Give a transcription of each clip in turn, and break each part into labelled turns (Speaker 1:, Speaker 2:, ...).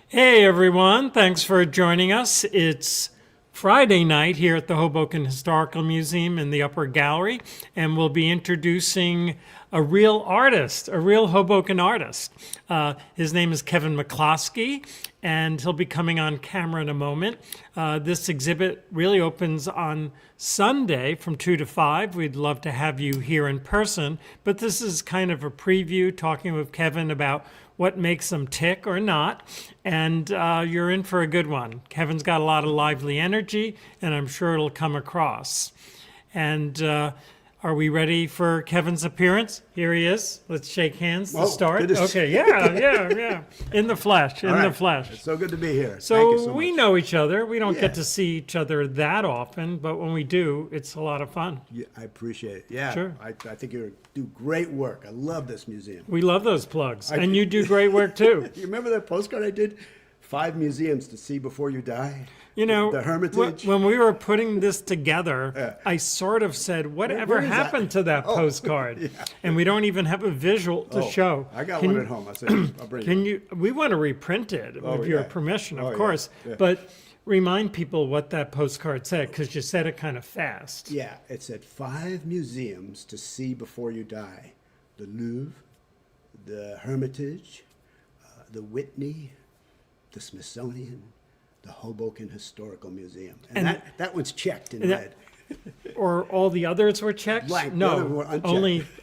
Speaker 1: Hey everyone, thanks for joining us. It's Friday night here at the Hoboken Historical Museum in the Upper Gallery, and we'll be introducing a real artist, a real Hoboken artist. His name is Kevin McCloskey, and he'll be coming on camera in a moment. This exhibit really opens on Sunday from 2 to 5. We'd love to have you here in person, but this is kind of a preview, talking with Kevin about what makes them tick or not, and you're in for a good one. Kevin's got a lot of lively energy, and I'm sure it'll come across. And are we ready for Kevin's appearance? Here he is. Let's shake hands to start. Okay, yeah. In the flesh, in the flesh.
Speaker 2: It's so good to be here. Thank you
Speaker 1: So
Speaker 2: so
Speaker 1: we
Speaker 2: much.
Speaker 1: know each other. We don't get to see each other that often, but when we do, it's a lot of fun.
Speaker 2: Yeah, I appreciate it. Yeah,
Speaker 1: Sure.
Speaker 2: I think you do great work. I love this museum.
Speaker 1: We love those plugs, and you do great work too.
Speaker 2: You remember that postcard I did? 5 museums to see before you die?
Speaker 1: You know,
Speaker 2: The Hermitage?
Speaker 1: when we were putting this together, I sort of said, whatever
Speaker 2: where is that?
Speaker 1: happened to that postcard?
Speaker 2: Yeah.
Speaker 1: And we don't even have a visual to show.
Speaker 2: I got
Speaker 1: Can-
Speaker 2: one at home. I said, I'll bring
Speaker 1: Can
Speaker 2: it.
Speaker 1: you? We want to reprint it with your
Speaker 2: yeah.
Speaker 1: permission, of
Speaker 2: Oh, yeah.
Speaker 1: course.
Speaker 2: Yeah.
Speaker 1: But remind people what that postcard said, because you said it kind of fast.
Speaker 2: Yeah, it said 5 museums to see before you die. The Louvre, the Hermitage, the Whitney, the Smithsonian, the Hoboken Historical Museum. And that one's checked in
Speaker 1: that-
Speaker 2: red.
Speaker 1: Or all the others were checked?
Speaker 2: Blank. The others
Speaker 1: No,
Speaker 2: were unchecked.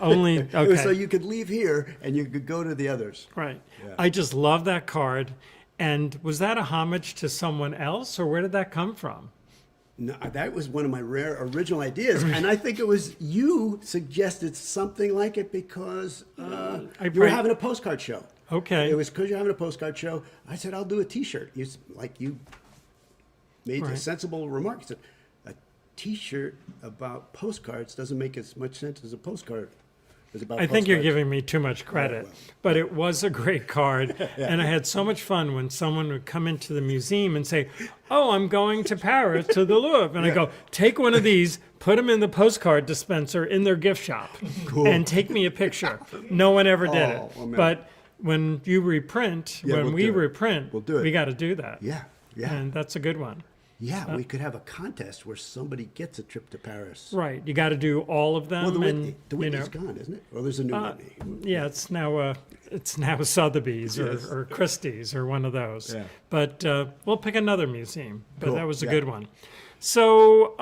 Speaker 1: only.
Speaker 2: It was so
Speaker 1: Okay,
Speaker 2: you could leave here and you could go to the others.
Speaker 1: right.
Speaker 2: Yeah.
Speaker 1: I just love that card. And was that a homage to someone else, or where did that come from?
Speaker 2: No, that was one of my rare original ideas, and I think it was you suggested something like it because you were
Speaker 1: probably-
Speaker 2: having a postcard show.
Speaker 1: Okay.
Speaker 2: It was because you're having a postcard show. I said I'll do a T-shirt. You made a
Speaker 1: Right.
Speaker 2: sensible remark. You said a T-shirt about postcards doesn't make as much sense as a postcard. Is about
Speaker 1: I think you're
Speaker 2: postcards.
Speaker 1: giving me too much credit,
Speaker 2: well.
Speaker 1: but it was a great card. And I had so much fun when someone would come into the museum and say, "Oh, I'm going to Paris to the Louvre." And I go, "Take one of these, put them in the postcard dispenser in their gift shop, and take me a picture." No one ever did it.
Speaker 2: Oh, well, man.
Speaker 1: But when you reprint,
Speaker 2: Yeah,
Speaker 1: when
Speaker 2: we'll
Speaker 1: we
Speaker 2: do it.
Speaker 1: reprint,
Speaker 2: We'll do it.
Speaker 1: we got to do that.
Speaker 2: Yeah, yeah,
Speaker 1: And that's a good one.
Speaker 2: yeah. We could have a contest where somebody gets a trip to Paris.
Speaker 1: Right. You got to do all of them.
Speaker 2: Well, the
Speaker 1: and,
Speaker 2: Whitney, the
Speaker 1: you
Speaker 2: Whitney's
Speaker 1: know,
Speaker 2: gone, isn't it? Or there's a new Whitney.
Speaker 1: Yeah, it's now Sotheby's
Speaker 2: Yes.
Speaker 1: or Christie's or one of those.
Speaker 2: Yeah.
Speaker 1: But we'll pick another museum. But
Speaker 2: Cool,
Speaker 1: that was a
Speaker 2: yeah.
Speaker 1: good one. So,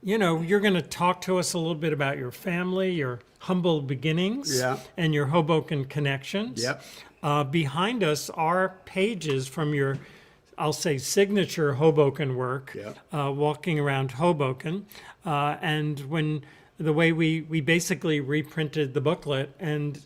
Speaker 1: you're going to talk to us a little bit about your family, your humble beginnings,
Speaker 2: Yeah.
Speaker 1: and your Hoboken connections.
Speaker 2: Yep.
Speaker 1: Behind us are pages from your, I'll say, signature Hoboken work,
Speaker 2: Yep.
Speaker 1: walking around Hoboken. And when the way we basically reprinted the booklet and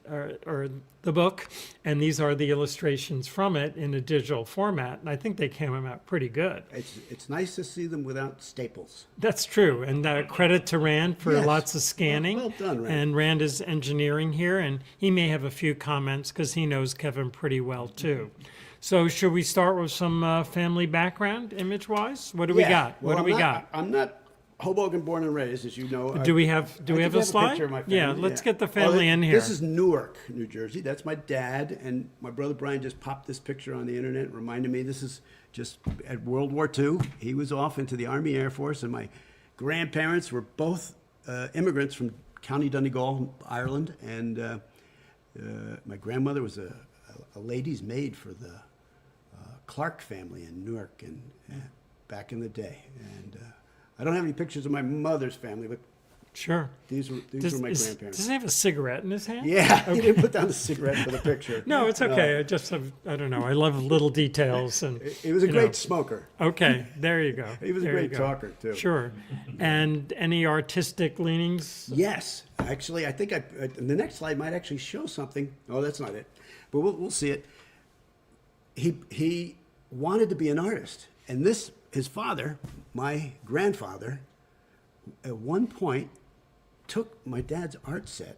Speaker 1: or the book, and these are the illustrations from it in a digital format. And I think they came out pretty good.
Speaker 2: It's nice to see them without staples.
Speaker 1: That's true. And credit to Rand for
Speaker 2: Yes.
Speaker 1: lots of scanning.
Speaker 2: Well done, Rand.
Speaker 1: And Rand is engineering here, and he may have a few comments because he knows Kevin pretty well too. So should we start with some family background, image-wise? What do we got?
Speaker 2: Well,
Speaker 1: What do we got?
Speaker 2: I'm not Hoboken born and raised, as you know.
Speaker 1: Do we have
Speaker 2: I think
Speaker 1: a slide?
Speaker 2: picture of my
Speaker 1: Yeah,
Speaker 2: family,
Speaker 1: let's get the family in here.
Speaker 2: This is Newark, New Jersey. That's my dad, and my brother Brian just popped this picture on the internet, reminded me this is just at World War II. He was off into the Army Air Force, and my grandparents were both immigrants from County Donegal, Ireland, and my grandmother was a lady's maid for the Clark family in Newark and back in the day. And I don't have any pictures of my mother's family, but
Speaker 1: Sure.
Speaker 2: these were my grandparents.
Speaker 1: Does he have a cigarette in his hand?
Speaker 2: Yeah, he didn't put down the cigarette for the picture.
Speaker 1: No, it's okay. I don't know. I love little details. And
Speaker 2: He was a
Speaker 1: you know.
Speaker 2: great smoker.
Speaker 1: Okay, there you go.
Speaker 2: He was a
Speaker 1: There you
Speaker 2: great
Speaker 1: go.
Speaker 2: talker, too.
Speaker 1: Sure. And any artistic leanings?
Speaker 2: Yes, actually, I think the next slide might actually show something. Oh, that's not it, but we'll see it. He wanted to be an artist, and his father, my grandfather, at one point took my dad's art set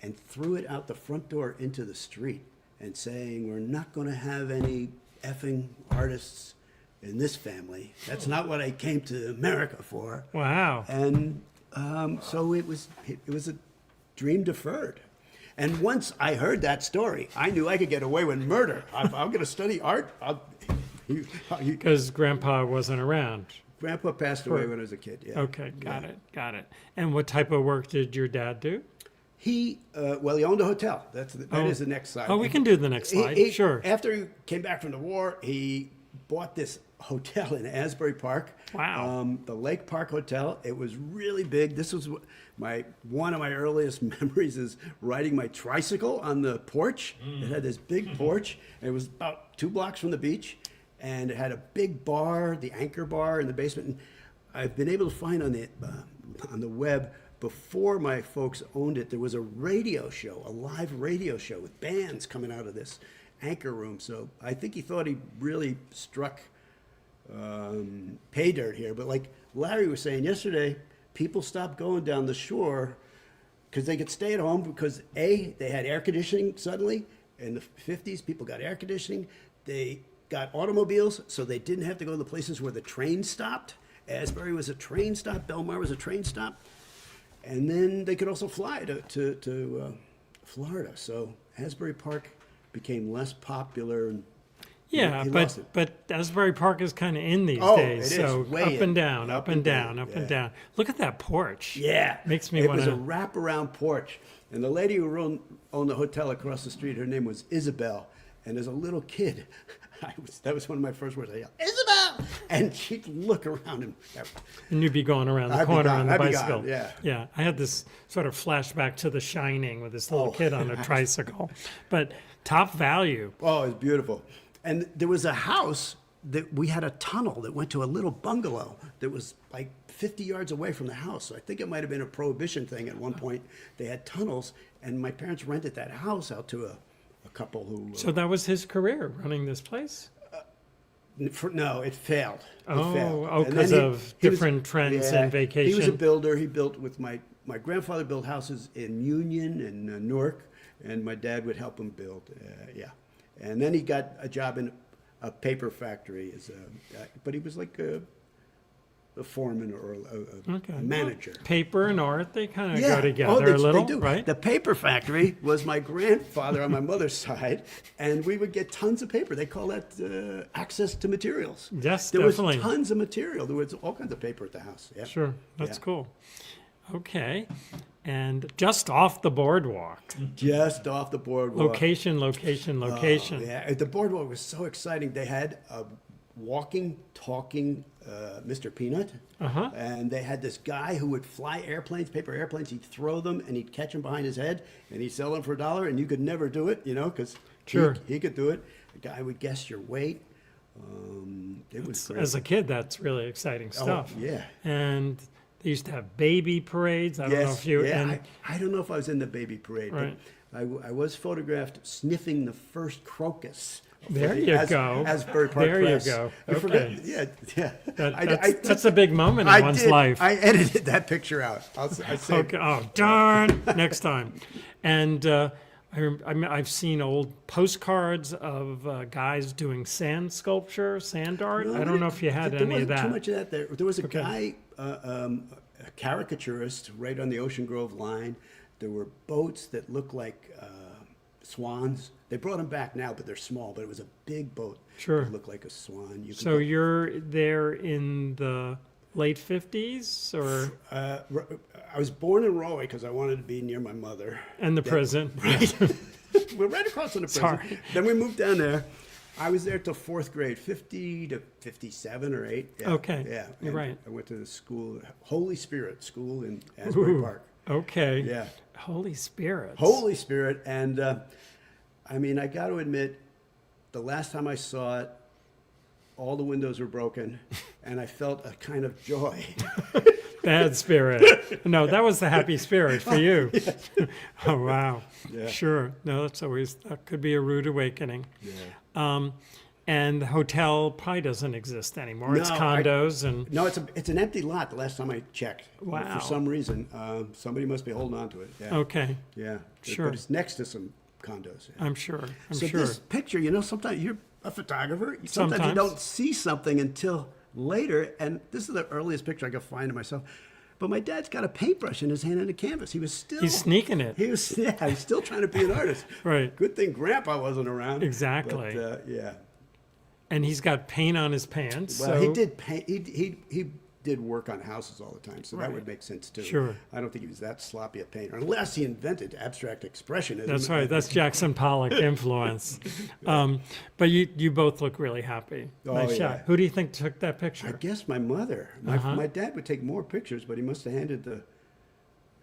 Speaker 2: and threw it out the front door into the street and saying, "We're not going to have any effing artists in this family. That's not what I came to America for."
Speaker 1: Wow.
Speaker 2: And so it was a dream deferred. And once I heard that story, I knew I could get away with murder. I'm going to study art.
Speaker 1: Because Grandpa wasn't around.
Speaker 2: Grandpa passed away when I was a kid. Yeah.
Speaker 1: Okay, got it. And what type of work did your dad do?
Speaker 2: He owned a hotel. That is the next slide.
Speaker 1: Oh, we can do the next slide. Sure.
Speaker 2: After he came back from the war, he bought this hotel in Asbury Park.
Speaker 1: Wow.
Speaker 2: The Lake Park Hotel. It was really big. This was one of my earliest memories is riding my tricycle on the porch. It had this big porch. And it was about 2 blocks from the beach. And it had a big bar, the Anchor Bar in the basement. And I've been able to find on the web, before my folks owned it, there was a radio show, a live radio show with bands coming out of this Anchor room. So I think he thought he really struck pay dirt here. But like Larry was saying yesterday, people stopped going down the shore because they could stay at home because they had air conditioning suddenly. In the 50s, people got air conditioning. They got automobiles, so they didn't have to go to the places where the train stopped. Asbury was a train stop. Belmar was a train stop. And then they could also fly to Florida. So Asbury Park became less popular. And
Speaker 1: yeah,
Speaker 2: he lost it.
Speaker 1: but Asbury Park is kind of in these days.
Speaker 2: It
Speaker 1: So
Speaker 2: is. Way
Speaker 1: up and
Speaker 2: in.
Speaker 1: down, up and down, up and down. Look at that porch.
Speaker 2: Yeah.
Speaker 1: Makes me
Speaker 2: It
Speaker 1: want
Speaker 2: was a
Speaker 1: to.
Speaker 2: wraparound porch. And the lady who owned the hotel across the street, her name was Isabel. And as a little kid, that was one of my first words. I yelled, Isabel! And she'd look around and
Speaker 1: And you'd be going around the
Speaker 2: I'd be
Speaker 1: corner
Speaker 2: gone.
Speaker 1: on the
Speaker 2: I'd be
Speaker 1: bicycle.
Speaker 2: gone, yeah.
Speaker 1: Yeah. I had this sort of flashback to The Shining with this little kid on a tricycle. But top value.
Speaker 2: Oh, it was beautiful. And there was a house that we had a tunnel that went to a little bungalow that was like 50 yards away from the house. So I think it might have been a prohibition thing at one point. They had tunnels, and my parents rented that house out to a couple who...
Speaker 1: So that was his career, running this place?
Speaker 2: No, it failed.
Speaker 1: Because of different trends and vacation.
Speaker 2: He was a builder. He built with my grandfather built houses in Union and Newark, and my dad would help him build. And then he got a job in a paper factory but he was like a foreman or a manager.
Speaker 1: Well, paper and art, they kind of
Speaker 2: Yeah.
Speaker 1: go together a little,
Speaker 2: they do.
Speaker 1: right?
Speaker 2: The paper factory was my grandfather on my mother's side, and we would get tons of paper. They call that access to materials.
Speaker 1: Yes,
Speaker 2: there
Speaker 1: definitely.
Speaker 2: was tons of material. There was all kinds of paper at the house. Yeah.
Speaker 1: Sure, that's
Speaker 2: Yeah.
Speaker 1: cool. Okay, and just off the boardwalk.
Speaker 2: Just off the boardwalk.
Speaker 1: Location.
Speaker 2: Yeah, the boardwalk was so exciting. They had a walking, talking Mr. Peanut.
Speaker 1: Uh-huh.
Speaker 2: And they had this guy who would fly airplanes, paper airplanes. He'd throw them and he'd catch them behind his head and he'd sell them for $1. And you could never do it, because
Speaker 1: Sure.
Speaker 2: he could do it. The guy would guess your weight. It was great.
Speaker 1: As a kid, that's really exciting stuff.
Speaker 2: yeah.
Speaker 1: And they used to have baby parades. I don't know if you... and
Speaker 2: I don't know if I was in the baby parade,
Speaker 1: Right.
Speaker 2: but I was photographed sniffing the first crocus.
Speaker 1: There you go.
Speaker 2: Asbury Park
Speaker 1: There you
Speaker 2: Press.
Speaker 1: go.
Speaker 2: You forget-
Speaker 1: Okay.
Speaker 2: Yeah.
Speaker 1: That's a big moment in one's life.
Speaker 2: I edited that picture out. I saved
Speaker 1: Okay. Oh, darn. Next time. And I've seen old postcards of guys doing sand sculpture, sand art. I don't know if you had
Speaker 2: there
Speaker 1: any of
Speaker 2: wasn't
Speaker 1: that.
Speaker 2: too much of that there. There was a guy, a caricaturist, right on the Ocean Grove line. There were boats that looked like swans. They brought them back now, but they're small. But it was a big boat.
Speaker 1: Sure.
Speaker 2: That looked like a swan.
Speaker 1: So you're there in the late 50s or
Speaker 2: I was born in Rahway because I wanted to be near my mother.
Speaker 1: and the prison?
Speaker 2: We're right across from the prison.
Speaker 1: Sorry.
Speaker 2: Then we moved down there. I was there till 4th grade, 50 to 57 or 8. Yeah.
Speaker 1: Okay.
Speaker 2: Yeah.
Speaker 1: You're
Speaker 2: And
Speaker 1: right.
Speaker 2: I went to the school, Holy Spirit School in Asbury
Speaker 1: Ooh,
Speaker 2: Park.
Speaker 1: Okay.
Speaker 2: Yeah.
Speaker 1: Holy Spirit.
Speaker 2: Holy Spirit. And I got to admit, the last time I saw it, all the windows were broken, and I felt a kind of joy.
Speaker 1: Bad spirit. No, that was the happy spirit for you. Oh, wow.
Speaker 2: Yeah.
Speaker 1: Sure. No, that could be a rude awakening.
Speaker 2: Yeah.
Speaker 1: And the hotel probably doesn't exist anymore. It's
Speaker 2: No,
Speaker 1: condos and
Speaker 2: No, it's an empty lot. The last time I checked,
Speaker 1: Wow.
Speaker 2: for some reason, somebody must be holding on to it. Yeah.
Speaker 1: okay.
Speaker 2: Yeah.
Speaker 1: Sure.
Speaker 2: But it's next to some condos. Yeah.
Speaker 1: I'm sure.
Speaker 2: So this picture, sometimes you're a photographer. Sometimes you
Speaker 1: Sometimes.
Speaker 2: don't see something until later. And this is the earliest picture I could find of myself. But my dad's got a paintbrush in his hand and a canvas.
Speaker 1: He's sneaking it.
Speaker 2: He was still trying to be an artist.
Speaker 1: Right.
Speaker 2: Good thing Grandpa wasn't around.
Speaker 1: Exactly.
Speaker 2: But, yeah.
Speaker 1: And he's got paint on his pants.
Speaker 2: Well,
Speaker 1: so
Speaker 2: he did paint. He did work on houses all the time, so that
Speaker 1: Right.
Speaker 2: would make sense too.
Speaker 1: Sure.
Speaker 2: I don't think he was that sloppy a painter, unless he invented abstract expressionism.
Speaker 1: That's right. That's Jackson Pollock influence. But you both look really happy.
Speaker 2: Oh,
Speaker 1: Nice
Speaker 2: yeah.
Speaker 1: shot. Who do you think took that
Speaker 2: I
Speaker 1: picture?
Speaker 2: guess my mother. My dad would take more pictures, but he must have handed the.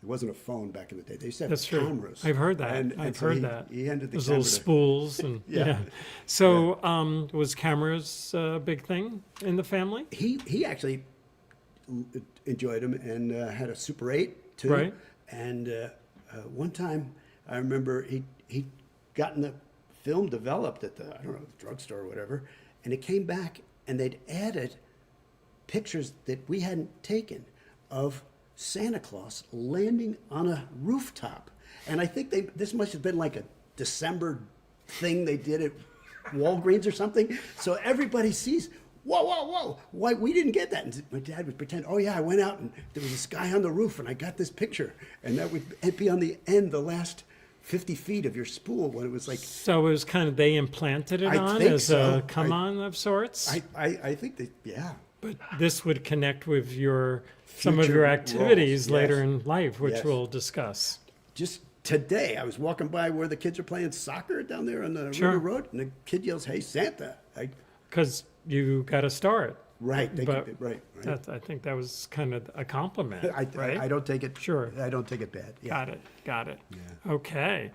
Speaker 2: It wasn't a phone back in the day. They used to have
Speaker 1: That's true.
Speaker 2: cameras.
Speaker 1: I've heard that.
Speaker 2: And so he handed the
Speaker 1: Those
Speaker 2: camera
Speaker 1: little spools and
Speaker 2: Yeah.
Speaker 1: yeah. So was cameras a big thing in the family?
Speaker 2: He actually enjoyed them and had a Super 8 too.
Speaker 1: Right.
Speaker 2: And one time I remember he'd gotten the film developed at the drugstore or whatever, and it came back and they'd added pictures that we hadn't taken of Santa Claus landing on a rooftop. And I think this must have been like a December thing they did at Walgreens or something. So everybody sees, whoa, whoa, whoa, why we didn't get that? And my dad would pretend, oh yeah, I went out and there was this guy on the roof and I got this picture. And that would be on the end, the last 50 feet of your spool when it was like,
Speaker 1: So it was kind of they implanted it
Speaker 2: I
Speaker 1: on
Speaker 2: think
Speaker 1: as
Speaker 2: so.
Speaker 1: a come on of sorts.
Speaker 2: I think that, yeah.
Speaker 1: But this would connect with some of
Speaker 2: Future
Speaker 1: your
Speaker 2: roles,
Speaker 1: activities later
Speaker 2: yes.
Speaker 1: in life, which
Speaker 2: Yes.
Speaker 1: we'll discuss.
Speaker 2: Just today, I was walking by where the kids are playing soccer down there on the
Speaker 1: Sure.
Speaker 2: River Road, and the kid yells, "Hey, Santa!"
Speaker 1: Because you got to start.
Speaker 2: Right,
Speaker 1: But
Speaker 2: right.
Speaker 1: I think that was kind of a compliment, right?
Speaker 2: I don't take it.
Speaker 1: Sure.
Speaker 2: I don't take it bad. Yeah.
Speaker 1: Got it.
Speaker 2: Yeah.
Speaker 1: Okay.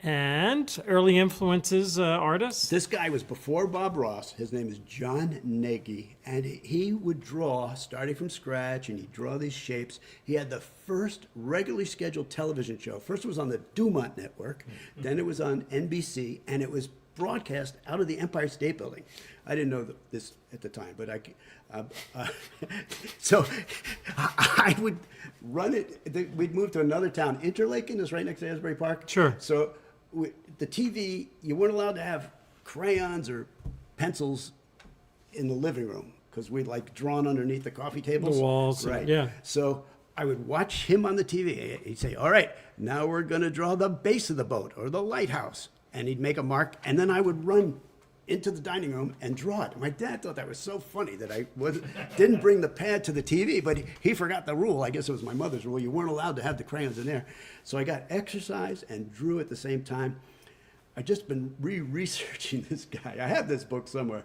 Speaker 1: And early influences, artists?
Speaker 2: This guy was before Bob Ross. His name is John Nagy, and he would draw starting from scratch, and he'd draw these shapes. He had the first regularly scheduled television show. First it was on the Dumont Network, then it was on NBC, and it was broadcast out of the Empire State Building. I didn't know this at the time, but so I would run it. We'd move to another town. Interlaken is right next to Asbury Park.
Speaker 1: Sure.
Speaker 2: So the TV, you weren't allowed to have crayons or pencils in the living room because we'd like drawn underneath the coffee tables.
Speaker 1: The walls,
Speaker 2: Right.
Speaker 1: yeah.
Speaker 2: So I would watch him on the TV. He'd say, all right, now we're going to draw the base of the boat or the lighthouse. And he'd make a mark, and then I would run into the dining room and draw it. My dad thought that was so funny that I didn't bring the pad to the TV, but he forgot the rule. I guess it was my mother's rule. You weren't allowed to have the crayons in there. So I got exercise and drew at the same time. I've just been researching this guy. I have this book somewhere.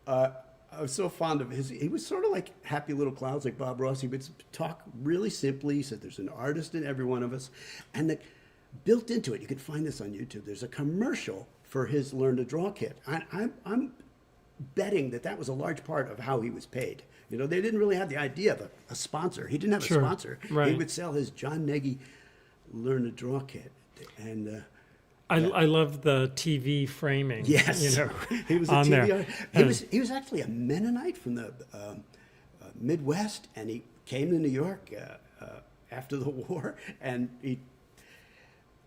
Speaker 2: I was so fond of his. He was sort of like Happy Little Clouds, like Bob Ross. He would talk really simply. He said there's an artist in every one of us. And built into it, you can find this on YouTube, there's a commercial for his Learn to Draw kit. I'm betting that was a large part of how he was paid. You know, they didn't really have the idea of a sponsor. He didn't have
Speaker 1: Sure.
Speaker 2: a sponsor.
Speaker 1: Right.
Speaker 2: He would sell his John Nagy Learn to Draw kit. And
Speaker 1: I love the TV framing.
Speaker 2: yes,
Speaker 1: You know,
Speaker 2: he was a
Speaker 1: on
Speaker 2: TV
Speaker 1: there.
Speaker 2: artist. He was actually a Mennonite from the Midwest, and he came to New York after the war, and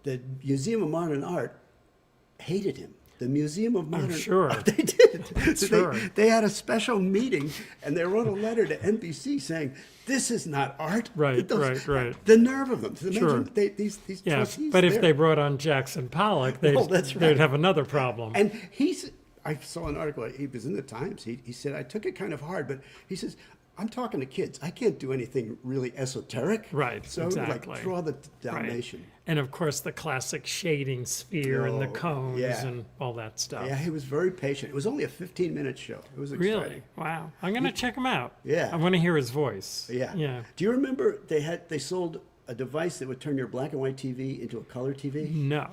Speaker 2: the Museum of Modern Art hated him. The Museum of Modern
Speaker 1: sure.
Speaker 2: Art, they did. So
Speaker 1: Sure.
Speaker 2: they had a special meeting, and they wrote a letter to NBC saying, "This is not art."
Speaker 1: Right.
Speaker 2: The nerve of them.
Speaker 1: Sure.
Speaker 2: Imagine these
Speaker 1: Yeah,
Speaker 2: trustees
Speaker 1: but if
Speaker 2: there.
Speaker 1: they brought on Jackson Pollock, they'd,
Speaker 2: Well, that's right.
Speaker 1: they'd have another problem.
Speaker 2: And I saw an article, he was in the Times, he said, I took it kind of hard, but he says, I'm talking to kids. I can't do anything really esoteric.
Speaker 1: Right,
Speaker 2: So
Speaker 1: exactly.
Speaker 2: like draw the
Speaker 1: Right.
Speaker 2: Dalmatian.
Speaker 1: And of course, the classic shading sphere and the
Speaker 2: Oh,
Speaker 1: cones
Speaker 2: yeah.
Speaker 1: and all that stuff.
Speaker 2: Yeah, he was very patient. It was only a 15-minute show. It was exciting.
Speaker 1: Really? Wow. I'm going to check him out.
Speaker 2: Yeah.
Speaker 1: I want to hear his voice.
Speaker 2: Yeah.
Speaker 1: Yeah.
Speaker 2: Do you remember they sold a device that would turn your black and white TV into a color TV?
Speaker 1: No.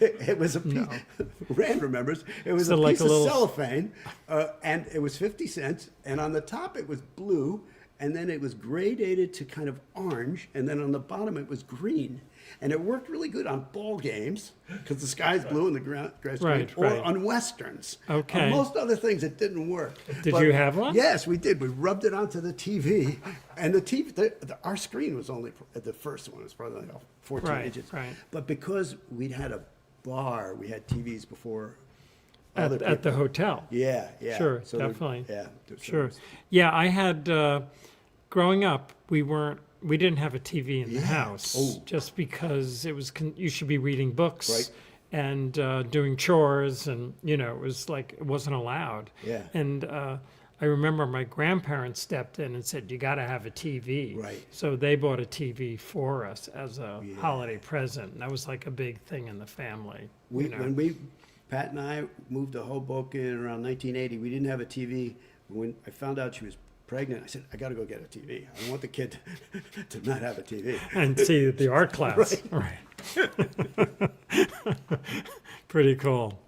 Speaker 2: It was a piece, Rand remembers, it was
Speaker 1: So
Speaker 2: a
Speaker 1: like
Speaker 2: piece
Speaker 1: a
Speaker 2: of
Speaker 1: little-
Speaker 2: cellophane, and it was 50 cents, and on the top it was blue, and then it was gradated to kind of orange, and then on the bottom it was green. And it worked really good on ball games, because the sky's blue and the grass green,
Speaker 1: Right,
Speaker 2: or
Speaker 1: right.
Speaker 2: on westerns.
Speaker 1: Okay.
Speaker 2: On most other things, it didn't work.
Speaker 1: Did you have one?
Speaker 2: Yes, we did. We rubbed it onto the TV, and the TV, our screen was only, the first one was probably like 14
Speaker 1: Right,
Speaker 2: inches.
Speaker 1: right.
Speaker 2: But because we'd had a bar, we had TVs before
Speaker 1: At,
Speaker 2: other
Speaker 1: at the
Speaker 2: people.
Speaker 1: hotel.
Speaker 2: Yeah, yeah.
Speaker 1: Sure,
Speaker 2: So
Speaker 1: definitely.
Speaker 2: yeah. So
Speaker 1: Sure.
Speaker 2: it was-
Speaker 1: Yeah, I had growing up, we didn't have a TV in the house
Speaker 2: Oh.
Speaker 1: just because it was, you should be reading books.
Speaker 2: Right.
Speaker 1: And doing chores, and it was like it wasn't allowed.
Speaker 2: Yeah.
Speaker 1: And I remember my grandparents stepped in and said, "You got to have a TV."
Speaker 2: Right.
Speaker 1: So they bought a TV for us as a holiday present. And that was like a big thing in the family.
Speaker 2: When Pat and I moved to Hoboken around 1980, we didn't have a TV. When I found out she was pregnant, I said, I got to go get a TV. I don't want the kid to not have a TV.
Speaker 1: And see the art class. Right. Pretty cool.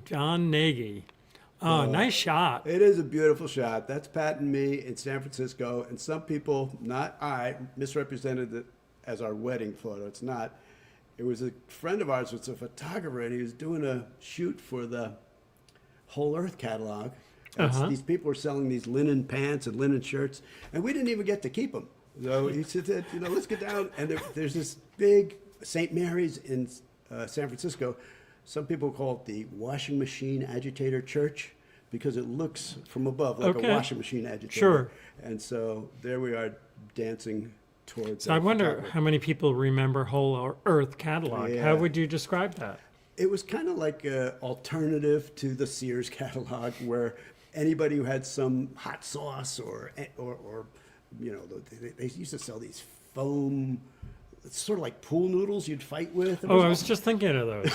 Speaker 1: John Nagy. Oh, nice shot.
Speaker 2: It is a beautiful shot. That's Pat and me in San Francisco. And some people, not I, misrepresented it as our wedding photo. It's not. It was a friend of ours was a photographer, and he was doing a shoot for the Whole Earth catalog. And these people were selling these linen pants and linen shirts, and we didn't even get to keep them. So he said, let's get down. And there's this big St. Mary's in San Francisco. Some people call it the washing machine agitator church because it looks from above like a washing machine agitator.
Speaker 1: Sure.
Speaker 2: And so there we are dancing towards.
Speaker 1: So I wonder how many people remember Whole Earth catalog.
Speaker 2: Yeah.
Speaker 1: Or how would you describe that?
Speaker 2: It was kind of like an alternative to the Sears catalog, where anybody who had some hot sauce or they used to sell these foam, it's sort of like pool noodles you'd fight with.
Speaker 1: I was just thinking of those.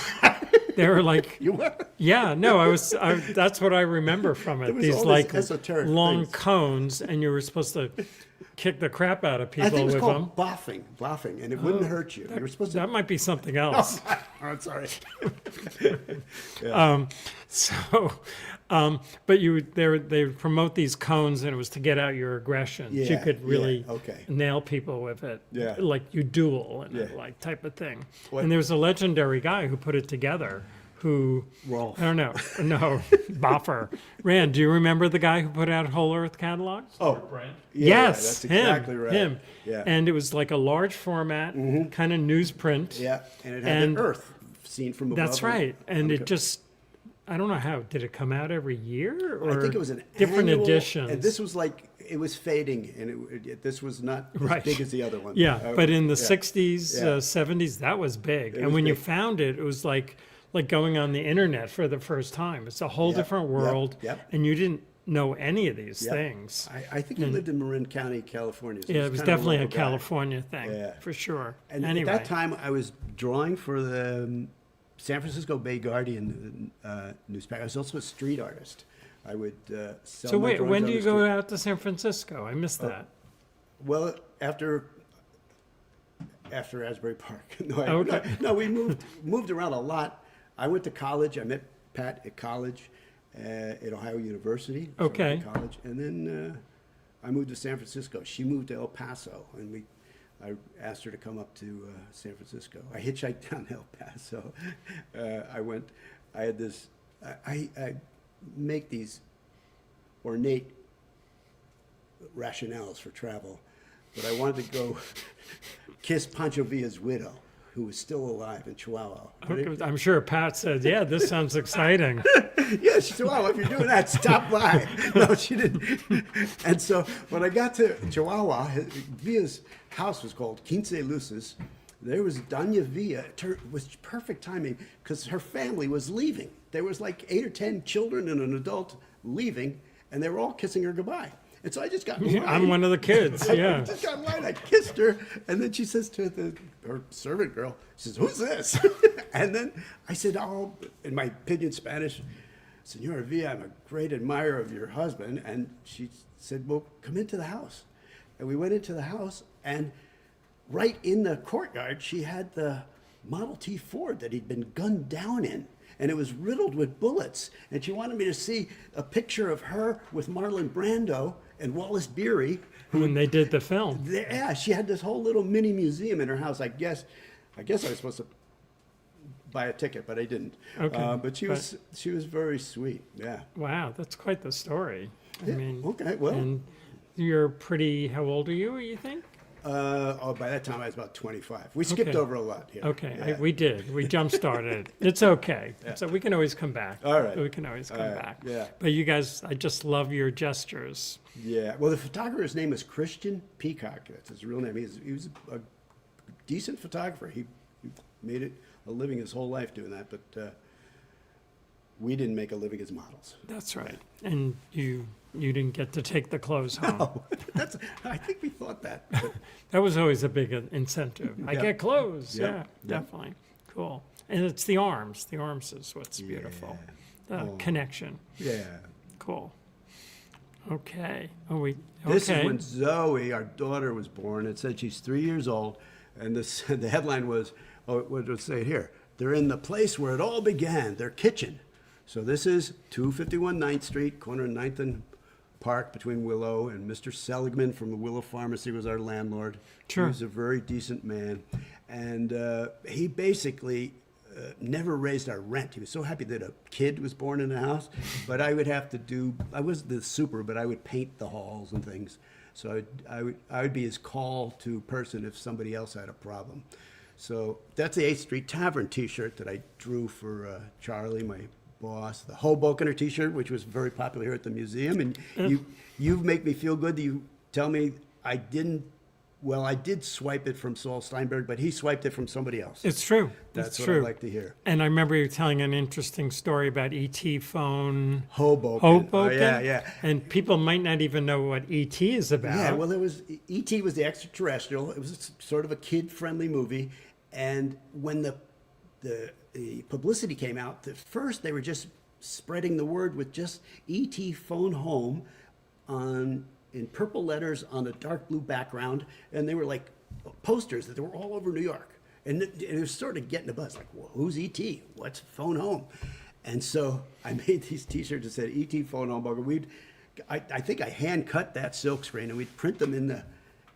Speaker 1: They were like,
Speaker 2: You were?
Speaker 1: yeah, no, that's what I remember from it.
Speaker 2: There was
Speaker 1: These
Speaker 2: all
Speaker 1: like
Speaker 2: these esoteric
Speaker 1: long
Speaker 2: things.
Speaker 1: cones, and you were supposed to kick the crap out of
Speaker 2: I
Speaker 1: people
Speaker 2: think it was
Speaker 1: with them.
Speaker 2: called boffing, and it wouldn't hurt you. You were supposed to.
Speaker 1: That might be something else.
Speaker 2: Oh, I'm sorry.
Speaker 1: But they would promote these cones, and it was to get out your aggressions. You
Speaker 2: Yeah,
Speaker 1: could really
Speaker 2: yeah, okay.
Speaker 1: nail people with it,
Speaker 2: Yeah.
Speaker 1: like you duel and
Speaker 2: Yeah.
Speaker 1: like type of thing.
Speaker 2: What-
Speaker 1: And there was a legendary guy who put it together. Who
Speaker 2: Rolf.
Speaker 1: I don't know. No, Boffer. Rand, do you remember the guy who put out Whole Earth catalogs?
Speaker 2: Oh,
Speaker 1: Yes,
Speaker 2: that's
Speaker 1: him,
Speaker 2: exactly right.
Speaker 1: him.
Speaker 2: Yeah.
Speaker 1: And it was like a large format, kind of newsprint.
Speaker 2: Yeah, and it had
Speaker 1: And
Speaker 2: the Earth seen from above.
Speaker 1: That's right. And
Speaker 2: Okay.
Speaker 1: it just, I don't know how, did it come out every year? Or
Speaker 2: I think it was an
Speaker 1: different
Speaker 2: annual,
Speaker 1: editions.
Speaker 2: and this was like it was fading, and this was not as
Speaker 1: Right.
Speaker 2: big as the other one.
Speaker 1: Yeah, but in the
Speaker 2: yeah.
Speaker 1: 60s,
Speaker 2: Yeah.
Speaker 1: 70s, that was big.
Speaker 2: It
Speaker 1: And
Speaker 2: was
Speaker 1: when you
Speaker 2: big.
Speaker 1: found it, it was like going on the internet for the first time. It's a whole
Speaker 2: Yep,
Speaker 1: different
Speaker 2: yep,
Speaker 1: world.
Speaker 2: yep.
Speaker 1: And you didn't know any of these
Speaker 2: Yep.
Speaker 1: things.
Speaker 2: I think he lived in Marin County, California. So
Speaker 1: Yeah, it was
Speaker 2: kind of
Speaker 1: definitely a
Speaker 2: local guy.
Speaker 1: California thing,
Speaker 2: Yeah.
Speaker 1: for sure.
Speaker 2: And
Speaker 1: anyway,
Speaker 2: at that time, I was drawing for the San Francisco Bay Guardian newspaper. I was also a street artist. I would sell.
Speaker 1: so
Speaker 2: my
Speaker 1: wait,
Speaker 2: drawings
Speaker 1: when
Speaker 2: on
Speaker 1: do
Speaker 2: the
Speaker 1: you go
Speaker 2: street.
Speaker 1: out to San Francisco? I missed that.
Speaker 2: Well, after Asbury Park.
Speaker 1: Okay.
Speaker 2: No, we moved around a lot. I went to college. I met Pat at college at Ohio University. So I went to
Speaker 1: Okay.
Speaker 2: college, and then I moved to San Francisco. She moved to El Paso, and I asked her to come up to San Francisco. I hitchhiked down to El Paso. I had this. I make these ornate rationales for travel, but I wanted to go kiss Pancho Villa's widow, who was still alive in Chihuahua.
Speaker 1: I'm sure Pat said, yeah, this sounds exciting.
Speaker 2: Yeah, she said, well, if you're doing that, stop by. No, she didn't. And so when I got to Chihuahua, Villa's house was called Quince Luces. There was Doña Villa. It was perfect timing because her family was leaving. There was like 8 or 10 children and an adult leaving, and they were all kissing her goodbye. And so I just got in line.
Speaker 1: I'm one of the kids,
Speaker 2: I
Speaker 1: yeah.
Speaker 2: just got in line. I kissed her, and then she says to her servant girl, she says, "Who's this?" And then I said, "Oh," in my pidgin Spanish, "Senora Villa, I'm a great admirer of your husband." And she said, "Well, come into the house." And we went into the house, and right in the courtyard, she had the Model T Ford that he'd been gunned down in. And it was riddled with bullets. And she wanted me to see a picture of her with Marlon Brando and Wallace Beery.
Speaker 1: When they did the film.
Speaker 2: Yeah, she had this whole little mini museum in her house. I guess I was supposed to buy a ticket, but I didn't.
Speaker 1: Okay,
Speaker 2: But she was very sweet. Yeah.
Speaker 1: Wow, that's quite the story. I mean,
Speaker 2: Okay. Well,
Speaker 1: and you're pretty, how old are you think?
Speaker 2: By that time I was about 25. We skipped
Speaker 1: Okay.
Speaker 2: over a lot here.
Speaker 1: Okay,
Speaker 2: Yeah.
Speaker 1: we did. We jump-started. It's okay. So we can always come back.
Speaker 2: All right.
Speaker 1: We can always come
Speaker 2: All right,
Speaker 1: back.
Speaker 2: yeah.
Speaker 1: But you guys, I just love your gestures.
Speaker 2: Yeah. Well, the photographer's name was Christian Peacock. That's his real name. He was a decent photographer. He made it a living his whole life doing that, but we didn't make a living as models.
Speaker 1: That's right. And you didn't get to take the clothes home.
Speaker 2: Oh, I think we thought that. but-
Speaker 1: That was always a big incentive. I
Speaker 2: Yep.
Speaker 1: get clothes.
Speaker 2: Yep.
Speaker 1: Yeah,
Speaker 2: Yep.
Speaker 1: definitely. Cool. And it's the arms. The arms is what's beautiful. The
Speaker 2: Oh.
Speaker 1: connection.
Speaker 2: Yeah.
Speaker 1: Cool. Okay.
Speaker 2: This
Speaker 1: okay.
Speaker 2: is when Zoe, our daughter, was born. It said she's 3 years old, and the headline was, what did it say here? They're in the place where it all began, their kitchen. So this is 251 9th Street, corner of 9th and Park, between Willow, and Mr. Seligman from the Willow Pharmacy was our landlord.
Speaker 1: Sure.
Speaker 2: He was a very decent man, and he basically never raised our rent. He was so happy that a kid was born in the house, but I would have to do, I was the super, but I would paint the halls and things. So I would be his call to person if somebody else had a problem. So that's the 8th Street Tavern t-shirt that I drew for Charlie, my boss. The Hobokener t-shirt, which was very popular here at the museum. And you make me feel good that you tell me I did swipe it from Saul Steinberg, but he swiped it from somebody else.
Speaker 1: It's true.
Speaker 2: That's
Speaker 1: it's
Speaker 2: what
Speaker 1: true.
Speaker 2: I like to hear.
Speaker 1: And I remember you telling an interesting story about ET phone.
Speaker 2: Hoboken.
Speaker 1: Hoboken.
Speaker 2: Oh, yeah.
Speaker 1: And people might not even know what ET is about.
Speaker 2: Yeah, well, E.T. was the extraterrestrial. It was sort of a kid-friendly movie. And when the publicity came out, at first they were just spreading the word with just E.T. phone home in purple letters on a dark blue background. And they were like posters that were all over New York. And it was sort of getting a buzz, like, well, who's E.T.? What's phone home? And so I made these T-shirts that said E.T. phone home. I think I hand cut that silk screen, and we'd print them in the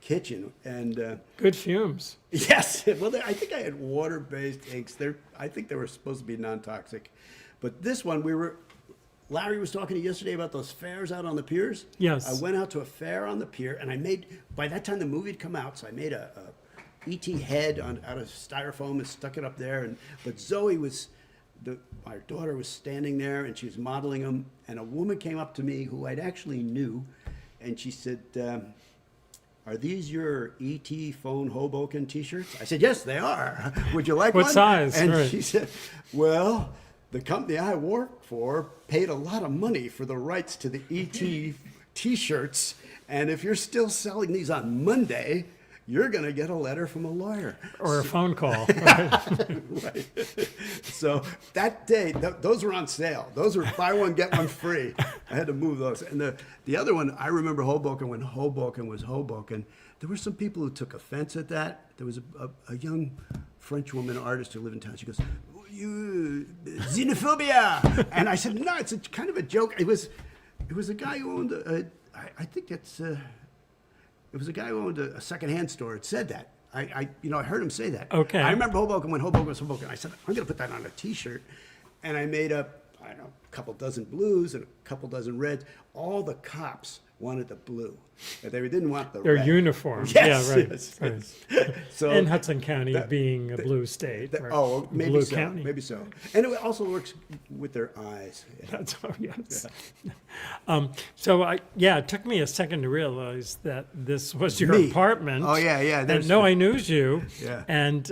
Speaker 2: kitchen. And
Speaker 1: Good fumes.
Speaker 2: yes, well, I think I had water-based inks. I think they were supposed to be non-toxic. But this one, Larry was talking to you yesterday about those fairs out on the piers.
Speaker 1: Yes.
Speaker 2: I went out to a fair on the pier, and by that time the movie had come out, so I made a E.T. head out of styrofoam and stuck it up there. But Zoe my daughter was standing there, and she was modeling them, and a woman came up to me who I'd actually knew, and she said, are these your E.T. phone Hoboken t-shirts? I said, yes, they are. Would you like
Speaker 1: What
Speaker 2: one?
Speaker 1: size?
Speaker 2: And
Speaker 1: Right.
Speaker 2: she said, well, the company I work for paid a lot of money for the rights to the E.T. t-shirts, and if you're still selling these on Monday, you're going to get a letter from a lawyer.
Speaker 1: Or a phone call.
Speaker 2: Right. So that day, those were on sale. Those were buy one, get one free. I had to move those. And the other one, I remember Hoboken, when Hoboken was Hoboken. There were some people who took offense at that. There was a young French woman artist who lived in town. She goes, you xenophobia. And I said, no, it's kind of a joke. It was a guy who owned I think that's... It was a guy who owned a secondhand store. It said that. I heard him say that.
Speaker 1: Okay.
Speaker 2: I remember Hoboken when Hoboken was Hoboken. I said, I'm going to put that on a T-shirt. And I made up, I don't know, a couple dozen blues and a couple dozen reds. All the cops wanted the blue. But they didn't want the
Speaker 1: Their
Speaker 2: red.
Speaker 1: uniforms.
Speaker 2: Yes,
Speaker 1: Yeah, right.
Speaker 2: yes,
Speaker 1: right.
Speaker 2: yes. So,
Speaker 1: And Hudson County being a blue state. right.
Speaker 2: oh, maybe
Speaker 1: Blue
Speaker 2: so.
Speaker 1: County.
Speaker 2: Maybe so. And it also works with their eyes. Yeah.
Speaker 1: That's yes. It took me a second to realize that this was your
Speaker 2: Me.
Speaker 1: apartment.
Speaker 2: Oh, yeah.
Speaker 1: And no, I knew you.
Speaker 2: Yeah.
Speaker 1: And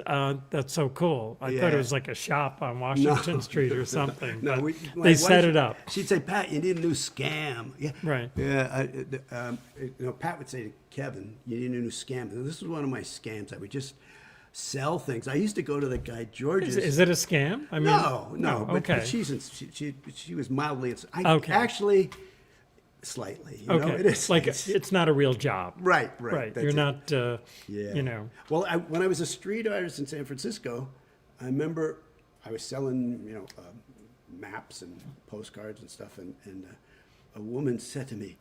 Speaker 1: that's so cool. I thought
Speaker 2: Yeah.
Speaker 1: it was like a shop on Washington Street or something.
Speaker 2: No,
Speaker 1: but
Speaker 2: my
Speaker 1: they
Speaker 2: wife,
Speaker 1: set it up.
Speaker 2: She'd say, Pat, you need a new scam. Yeah.
Speaker 1: Right.
Speaker 2: Yeah. Pat would say to Kevin, you need a new scam. And this was one of my scams. I would just sell things. I used to go to the guy George's.
Speaker 1: Is it a scam? I mean,
Speaker 2: No. But
Speaker 1: okay.
Speaker 2: she was mildly.
Speaker 1: Okay.
Speaker 2: Actually, slightly. You know,
Speaker 1: Okay.
Speaker 2: it is.
Speaker 1: Like it's not a real job.
Speaker 2: Right.
Speaker 1: Right.
Speaker 2: That's
Speaker 1: You're
Speaker 2: it.
Speaker 1: not,
Speaker 2: Yeah. Well, when I was a street artist in San Francisco, I remember I was selling, maps and postcards and stuff, and a woman said to me,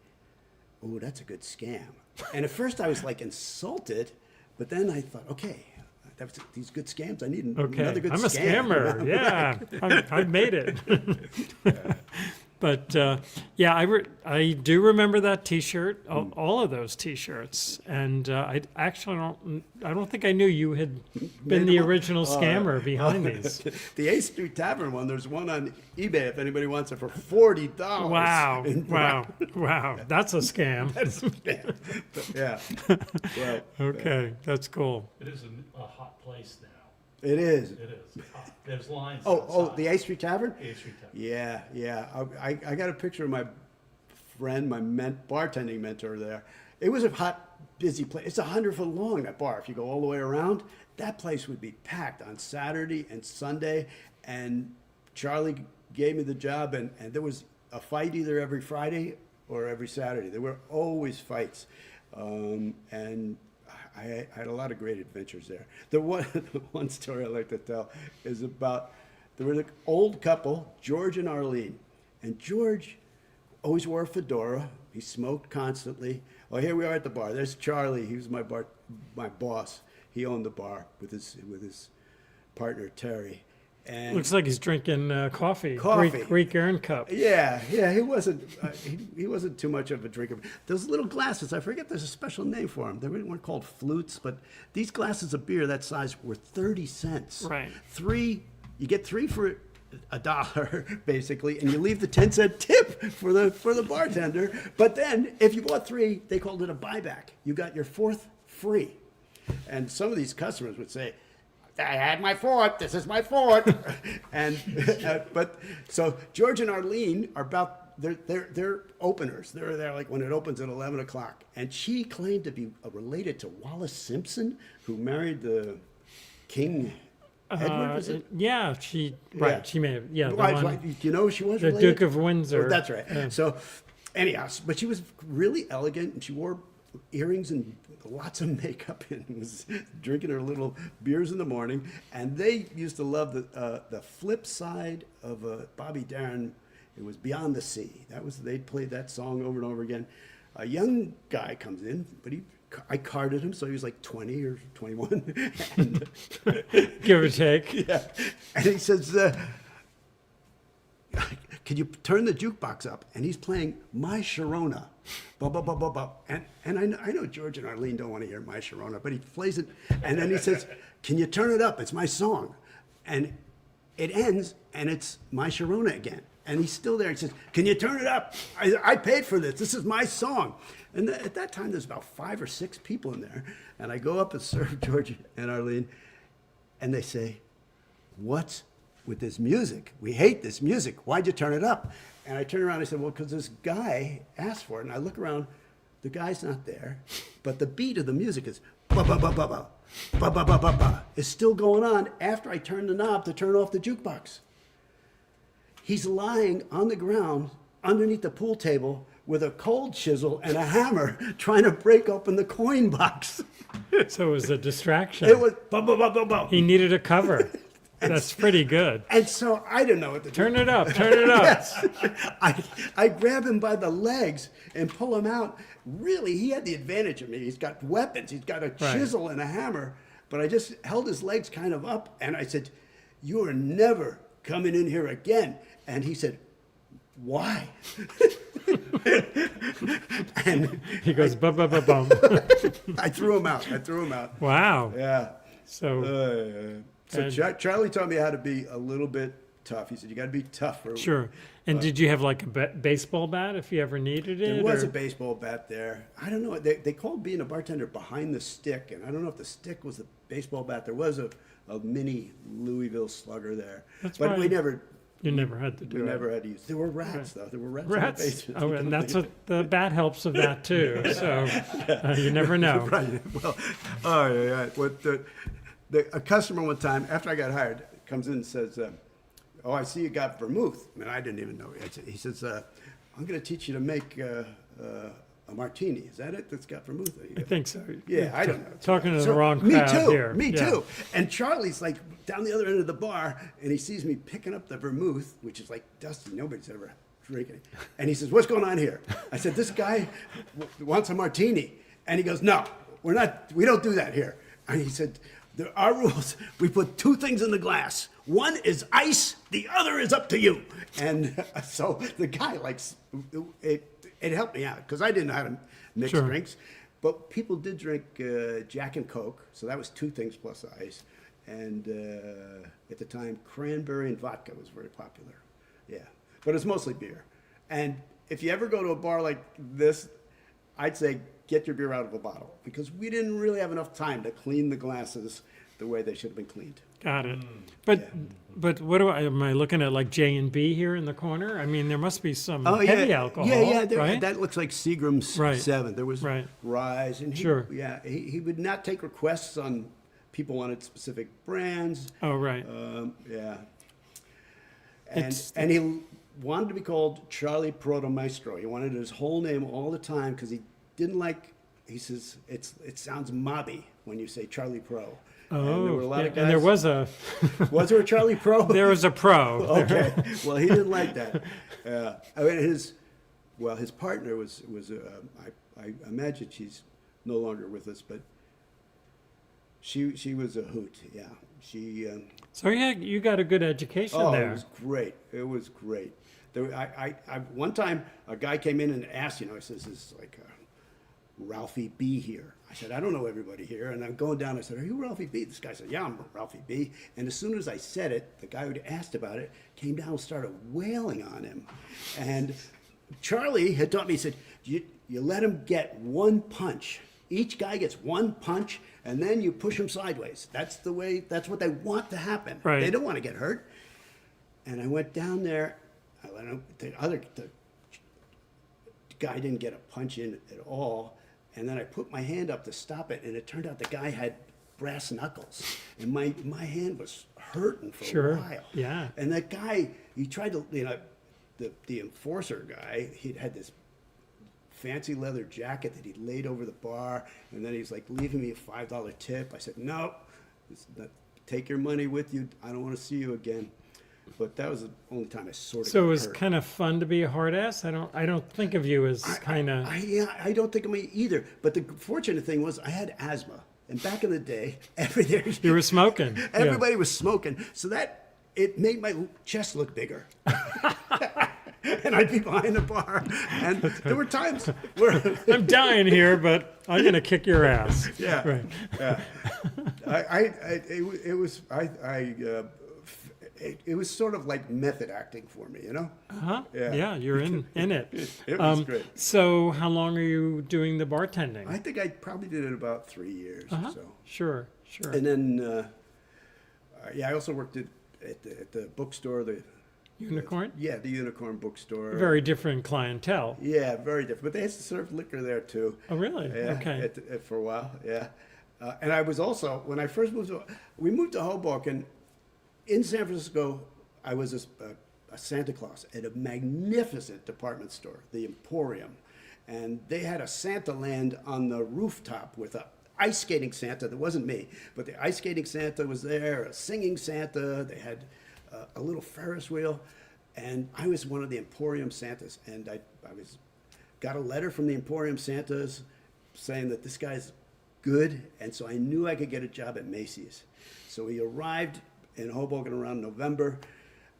Speaker 2: "Oh, that's a good scam." And at first I was like insulted, but then I thought, okay, these good scams, I need another good
Speaker 1: I'm a
Speaker 2: scam.
Speaker 1: scammer. Yeah. I've made it. But yeah, I do remember that T-shirt, all of those T-shirts, and I actually I don't think I knew you had been the original scammer behind these.
Speaker 2: The 8th Street Tavern one, there's one on eBay if anybody wants it for $40.
Speaker 1: Wow, wow, that's a scam.
Speaker 2: That's a scam. Yeah. Well,
Speaker 1: Okay, that's cool.
Speaker 3: It is a hot place now.
Speaker 2: it is.
Speaker 3: It is. Hot. There's lines.
Speaker 2: Oh,
Speaker 3: outside.
Speaker 2: the 8th Street Tavern?
Speaker 3: 8th Street Tavern.
Speaker 2: Yeah, yeah. I got a picture of my friend, my bartending mentor there. It was a hot, busy place. It's 100 foot long, that bar. If you go all the way around, that place would be packed on Saturday and Sunday. And Charlie gave me the job, and there was a fight either every Friday or every Saturday. There were always fights. And I had a lot of great adventures there. The one story I like to tell is about, there was an old couple, George and Arlene. And George always wore a fedora. He smoked constantly. Oh, here we are at the bar. There's Charlie. He was my boss. He owned the bar with his partner, Terry. And
Speaker 1: Looks like he's drinking coffee.
Speaker 2: Coffee.
Speaker 1: Greek urn cup.
Speaker 2: yeah, he wasn't he wasn't too much of a drinker. Those little glasses, I forget there's a special name for them. They weren't called flutes, but these glasses of beer that size were 30 cents.
Speaker 1: Right.
Speaker 2: You get 3 for $1 basically, and you leave the 10-cent tip for the bartender. But then if you bought 3, they called it a buyback. You got your 4th free. And some of these customers would say, I had my 4th. This is my 4th. And but so George and Arlene are they're openers. They're there like when it opens at 11 o'clock. And she claimed to be related to Wallace Simpson, who married the King Edward. Was it?
Speaker 1: Yeah, she may have. Yeah, the
Speaker 2: Why,
Speaker 1: one,
Speaker 2: do you know who she was
Speaker 1: the
Speaker 2: related?
Speaker 1: Duke of Windsor.
Speaker 2: Oh, that's right. So anyhow, but she was really elegant, and she wore earrings and lots of makeup and was drinking her little beers in the morning. And they used to love the flip side of Bobby Darin. It was Beyond the Sea. They played that song over and over again. A young guy comes in, but I carded him, so he was like 20 or 21. And,
Speaker 1: Give or take.
Speaker 2: yeah. And he says, can you turn the jukebox up? And he's playing My Sharona. Blah, blah, blah, blah, blah. And I know George and Arlene don't want to hear My Sharona, but he plays it. And then he says, can you turn it up? It's my song. And it ends, and it's My Sharona again. And he's still there. He says, can you turn it up? I paid for this. This is my song. And at that time, there's about 5 or 6 people in there. And I go up and serve George and Arlene, and they say, what's with this music? We hate this music. Why'd you turn it up? And I turn around and I said, well, because this guy asked for it. And I look around, the guy's not there, but the beat of the music is ba ba ba ba ba ba ba ba ba ba. It's still going on after I turn the knob to turn off the jukebox. He's lying on the ground underneath the pool table with a cold chisel and a hammer trying to break open the coin box.
Speaker 1: So it was a distraction.
Speaker 2: It was ba ba ba ba ba.
Speaker 1: He needed a cover. That's pretty good.
Speaker 2: And so I didn't know what to do.
Speaker 1: Turn it up. Turn it up.
Speaker 2: Yes. I grab him by the legs and pull him out. Really, he had the advantage of me. He's got weapons. He's got a chisel and a hammer. But I just held his legs kind of up, and I said, you are never coming in here again. And he said, why? And
Speaker 1: He goes, bum, bum, bum, bum.
Speaker 2: I threw him out.
Speaker 1: Wow.
Speaker 2: Yeah.
Speaker 1: So,
Speaker 2: Charlie taught me how to be a little bit tough. He said, you got to be tough.
Speaker 1: sure. And did you have like a baseball bat if you ever needed it?
Speaker 2: There was
Speaker 1: or-
Speaker 2: a baseball bat there. I don't know. They called being a bartender behind the stick, and I don't know if the stick was the baseball bat. There was a mini Louisville Slugger there,
Speaker 1: That's
Speaker 2: but
Speaker 1: fine.
Speaker 2: we
Speaker 1: You never had to do
Speaker 2: we
Speaker 1: it.
Speaker 2: never had to use. There were rats though. There were rats.
Speaker 1: Rats.
Speaker 2: In the basement.
Speaker 1: Oh, and that's what the bat helps with that too. So you never know.
Speaker 2: Right. Well, all right. What a customer one time after I got hired comes in and says, "Oh, I see you got vermouth." And I didn't even know. He says, "I'm going to teach you to make a martini. Is that it? That's got vermouth."
Speaker 1: I think so.
Speaker 2: Yeah, I don't know.
Speaker 1: Talking to
Speaker 2: So,
Speaker 1: the wrong
Speaker 2: me
Speaker 1: crowd
Speaker 2: too,
Speaker 1: here.
Speaker 2: Me
Speaker 1: Yeah.
Speaker 2: too. And Charlie's like down the other end of the bar, and he sees me picking up the vermouth, which is like dusty. Nobody's ever drinking it. And he says, "What's going on here?" I said, "This guy wants a martini." And he goes, "No, we're not. We don't do that here." And he said, There are rules. We put two things in the glass. One is ice, the other is up to you. And so the guy it helped me out because I didn't know how to mix
Speaker 1: Sure.
Speaker 2: drinks. But people did drink Jack and Coke, so that was two things plus ice. And at the time, cranberry and vodka was very popular. Yeah, but it's mostly beer. And if you ever go to a bar like this, I'd say get your beer out of a bottle because we didn't really have enough time to clean the glasses the way they should have been cleaned.
Speaker 1: Got it. But
Speaker 2: Yeah.
Speaker 1: but what am I looking at, like J&B here in the corner? I mean, there must be some heavy alcohol, right?
Speaker 2: That looks like Seagram's
Speaker 1: Right.
Speaker 2: 7. There was
Speaker 1: Right.
Speaker 2: Rise, and he would not take requests on people wanted specific brands.
Speaker 1: Oh, right.
Speaker 2: Yeah.
Speaker 1: It's-
Speaker 2: And he wanted to be called Charlie Protomaestro. He wanted his whole name all the time because he didn't like, he says, it sounds mobby when you say Charlie Pro. And there were a lot of guys.
Speaker 1: And there was a
Speaker 2: Was there a Charlie Pro?
Speaker 1: there was a pro.
Speaker 2: Okay. Well, he didn't like that. I mean, his partner was I imagine she's no longer with us, but she was a hoot. Yeah. She,
Speaker 1: So yeah, you got a good education
Speaker 2: oh,
Speaker 1: there.
Speaker 2: it was great. It was great. One time a guy came in and asked, he says, "Is like Ralphie B here?" I said, "I don't know everybody here." And I'm going down. I said, "Are you Ralphie B?" This guy said, "Yeah, I'm Ralphie B." And as soon as I said it, the guy who asked about it came down and started wailing on him. And Charlie had taught me. He said, "You let him get one punch. Each guy gets one punch, and then you push him sideways. That's the way. That's what they want to happen.
Speaker 1: Right.
Speaker 2: They don't want to get hurt." And I went down there. I let him. The guy didn't get a punch in at all. And then I put my hand up to stop it, and it turned out the guy had brass knuckles, and my hand was hurting for
Speaker 1: Sure.
Speaker 2: a while.
Speaker 1: Yeah.
Speaker 2: And that guy, he tried to, the enforcer guy, he had this fancy leather jacket that he laid over the bar, and then he's like leaving me a $5 tip. I said, "No, take your money with you. I don't want to see you again." But that was the only time I sort of
Speaker 1: So it
Speaker 2: got
Speaker 1: was
Speaker 2: hurt.
Speaker 1: kind of fun to be a hard ass. I don't think of you as kind of.
Speaker 2: I don't think of me either. But the fortunate thing was I had asthma. And back in the day,
Speaker 1: You were smoking. Yeah.
Speaker 2: everybody was smoking. So that, it made my chest look bigger. And I'd be behind the bar. And there were times where,
Speaker 1: I'm dying here, but I'm gonna kick your ass.
Speaker 2: yeah.
Speaker 1: Right.
Speaker 2: Yeah. It was sort of like method acting for me,
Speaker 1: Huh?
Speaker 2: Yeah.
Speaker 1: Yeah, you're in it.
Speaker 2: It was great.
Speaker 1: So how long are you doing the bartending?
Speaker 2: I think I probably did it about 3 years
Speaker 1: Uh-huh.
Speaker 2: or so.
Speaker 1: Sure.
Speaker 2: And then, I also worked at the bookstore, the
Speaker 1: Unicorn?
Speaker 2: the Unicorn bookstore.
Speaker 1: Very different clientele.
Speaker 2: Yeah, very different. But they used to serve liquor there too.
Speaker 1: Oh, really?
Speaker 2: Yeah,
Speaker 1: Okay.
Speaker 2: for a while. Yeah, and I was also when I first we moved to Hoboken. In San Francisco, I was a Santa Claus at a magnificent department store, the Emporium, and they had a Santa land on the rooftop with a ice skating Santa. That wasn't me, but the ice skating Santa was there, a singing Santa. They had a little Ferris wheel, and I was one of the Emporium Santas, and I got a letter from the Emporium Santas saying that this guy's good, and so I knew I could get a job at Macy's. So he arrived in Hoboken around November.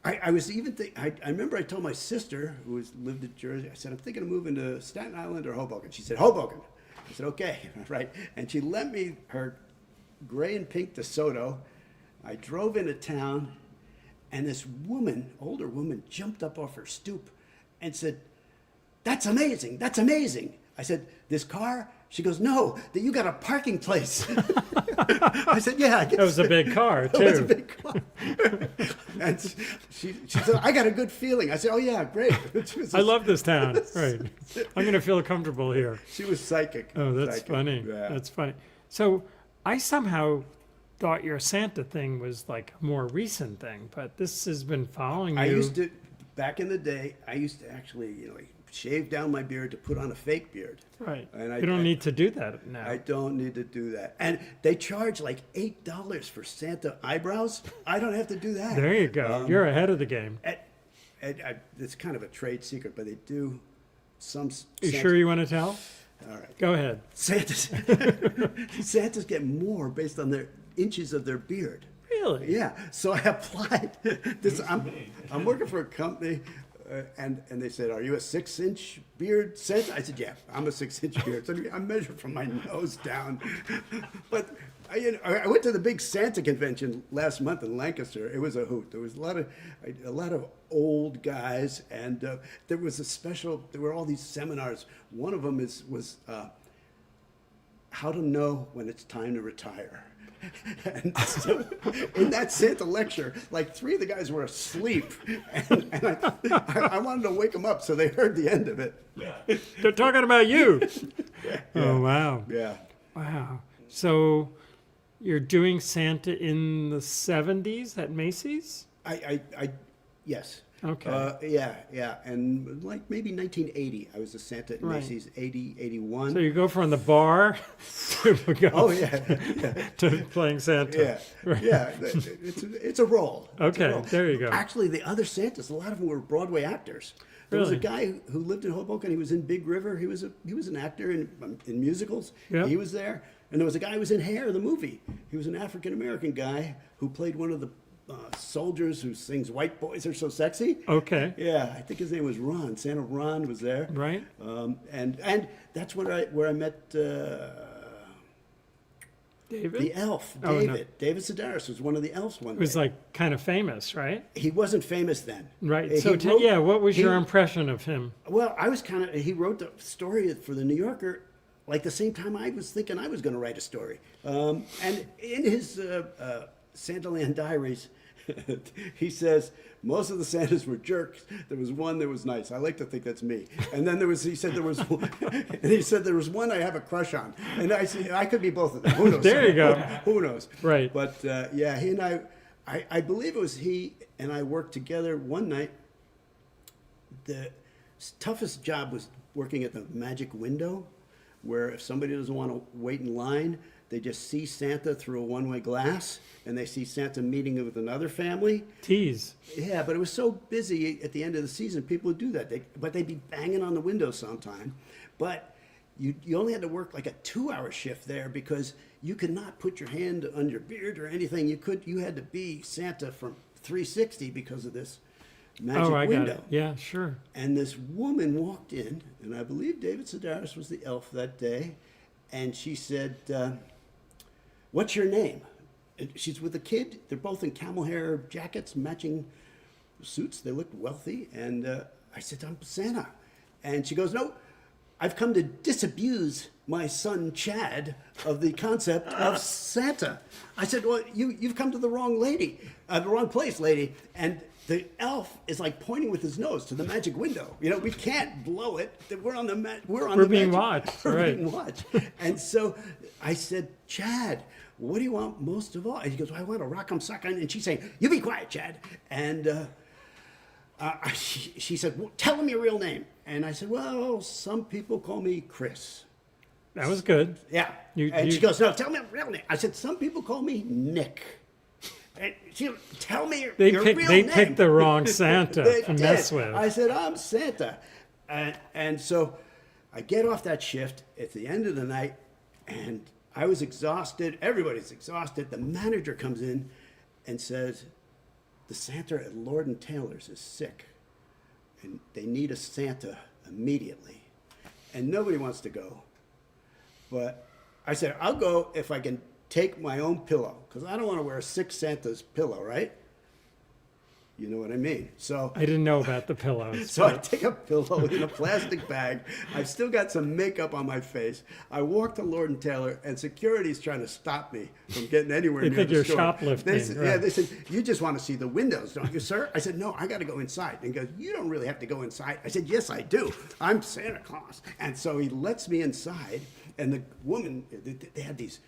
Speaker 2: I was even I remember I told my sister, who lived in Jersey, I said, "I'm thinking of moving to Staten Island or Hoboken." She said, "Hoboken." I said, "Okay," right. And she lent me her gray and pink DeSoto. I drove into town, and this woman, older woman, jumped up off her stoop and said, "That's amazing, that's amazing." I said, "This car?" She goes, "No, that you got a parking place." I said, "Yeah, I guess."
Speaker 1: That was a big car,
Speaker 2: That was a
Speaker 1: too.
Speaker 2: big car. And she said, "I got a good feeling." I said, "Oh, yeah, great."
Speaker 1: I love this town. Right. I'm going to feel comfortable here.
Speaker 2: She was psychic.
Speaker 1: Oh, that's
Speaker 2: Psychic.
Speaker 1: funny.
Speaker 2: Yeah.
Speaker 1: That's funny. So I somehow thought your Santa thing was like a more recent thing, but this has been following you.
Speaker 2: I used to, back in the day, I used to actually, like, shave down my beard to put on a fake beard.
Speaker 1: Right.
Speaker 2: And
Speaker 1: You don't need to do that now.
Speaker 2: I don't need to do that. And they charge like $8 for Santa eyebrows. I don't have to do that.
Speaker 1: There you go. You're ahead of the game.
Speaker 2: It's kind of a trade secret, but they do some.
Speaker 1: You sure you want to tell?
Speaker 2: All right.
Speaker 1: Go ahead.
Speaker 2: Santas get more based on their inches of their beard.
Speaker 1: Really?
Speaker 2: Yeah. So I applied this. I'm working for a company, and they said, "Are you a 6-inch beard Santa?" I said, "Yeah, I'm a 6-inch beard." So I measured from my nose down. But I went to the big Santa convention last month in Lancaster. It was a hoot. There was a lot of old guys, and there was a special. There were all these seminars. One of them was how to know when it's time to retire. And so in that Santa lecture, like 3 of the guys were asleep, and I wanted to wake them up so they heard the end of it.
Speaker 1: They're talking about you. Oh, wow.
Speaker 2: Yeah.
Speaker 1: Wow. So you're doing Santa in the 70s at Macy's?
Speaker 2: Yes.
Speaker 1: Okay.
Speaker 2: Yeah. And like maybe 1980, I was a Santa at
Speaker 1: Right.
Speaker 2: Macy's, 80, 81.
Speaker 1: So you go from the bar
Speaker 2: Oh, yeah.
Speaker 1: to playing Santa.
Speaker 2: Yeah. Yeah. It's a role. It's a
Speaker 1: Okay,
Speaker 2: role.
Speaker 1: there you go.
Speaker 2: Actually, the other Santas, a lot of them were Broadway actors. There was a
Speaker 1: Really?
Speaker 2: guy who lived in Hoboken. He was in Big River. He was an actor in musicals.
Speaker 1: Yep.
Speaker 2: He was there. And there was a guy who was in Hair, the movie. He was an African American guy who played one of the soldiers who sings "White Boys Are So Sexy."
Speaker 1: Okay.
Speaker 2: Yeah, I think his name was Ron. Santa Ron was there.
Speaker 1: Right.
Speaker 2: And that's where I met
Speaker 1: David?
Speaker 2: the elf,
Speaker 1: Oh, no.
Speaker 2: David. David Sedaris was one of the elves one
Speaker 1: It was
Speaker 2: day.
Speaker 1: like kind of famous, right?
Speaker 2: He wasn't famous then.
Speaker 1: Right.
Speaker 2: He
Speaker 1: So,
Speaker 2: wrote-
Speaker 1: what was your
Speaker 2: he-
Speaker 1: impression of him?
Speaker 2: Well, he wrote the story for the New Yorker like the same time I was thinking I was going to write a story. And in his Santaland diaries, he says, most of the Santas were jerks. There was one that was nice. I like to think that's me. And then he said there was one I have a crush on. And I said, I could be both of them. Who knows?
Speaker 1: There you go.
Speaker 2: Who knows?
Speaker 1: Right.
Speaker 2: But yeah, he and I believe it was he and I worked together one night. The toughest job was working at the magic window, where if somebody doesn't want to wait in line, they just see Santa through a one-way glass, and they see Santa meeting with another family.
Speaker 1: Tease.
Speaker 2: Yeah, but it was so busy at the end of the season, people would do that. But they'd be banging on the window sometime. But you only had to work like a 2-hour shift there because you could not put your hand on your beard or anything. You had to be Santa from 360 because of this magic
Speaker 1: Oh, I
Speaker 2: window.
Speaker 1: got it. Yeah, sure.
Speaker 2: And this woman walked in, and I believe David Sedaris was the elf that day, and she said, "What's your name?" And she's with a kid. They're both in camel hair jackets, matching suits. They looked wealthy. And I said, "I'm Santa." And she goes, "No, I've come to disabuse my son Chad of the concept of Santa." I said, "Well, you've come to the wrong place, lady." And the elf is like pointing with his nose to the magic window. We can't blow it. We're on the
Speaker 1: We're being watched,
Speaker 2: We're
Speaker 1: right.
Speaker 2: being watched. And so I said, "Chad, what do you want most of all?" And he goes, "I want a rock'em sock'em." And she's saying, "You be quiet, Chad." And she said, "Well, tell him your real name." And I said, "Well, some people call me Chris."
Speaker 1: That was good.
Speaker 2: Yeah.
Speaker 1: You-
Speaker 2: And
Speaker 1: you-
Speaker 2: she goes, "No, tell me your real name." I said, "Some people call me Nick." And she tell me your real name.
Speaker 1: They picked the wrong Santa
Speaker 2: They
Speaker 1: to
Speaker 2: did.
Speaker 1: mess with.
Speaker 2: I said, "I'm Santa." And so I get off that shift at the end of the night, and I was exhausted. Everybody's exhausted. The manager comes in and says, "The Santa at Lord and Taylor's is sick, and they need a Santa immediately." And nobody wants to go. But I said, "I'll go if I can take my own pillow, because I don't want to wear a sick Santa's pillow, right?" You know what I mean? So
Speaker 1: I didn't know about the pillows.
Speaker 2: so I take a pillow in a plastic bag. I've still got some makeup on my face. I walk to Lord and Taylor, and security's trying to stop me from getting anywhere
Speaker 1: They
Speaker 2: near
Speaker 1: think
Speaker 2: the
Speaker 1: you're
Speaker 2: store.
Speaker 1: shoplifting,
Speaker 2: They said,
Speaker 1: right.
Speaker 2: Yeah, they said, "You just want to see the windows, don't you, sir?" I said, "No, I got to go inside." And he goes, "You don't really have to go inside." I said, "Yes, I do. I'm Santa Claus." And so he lets me inside, and the woman, they had these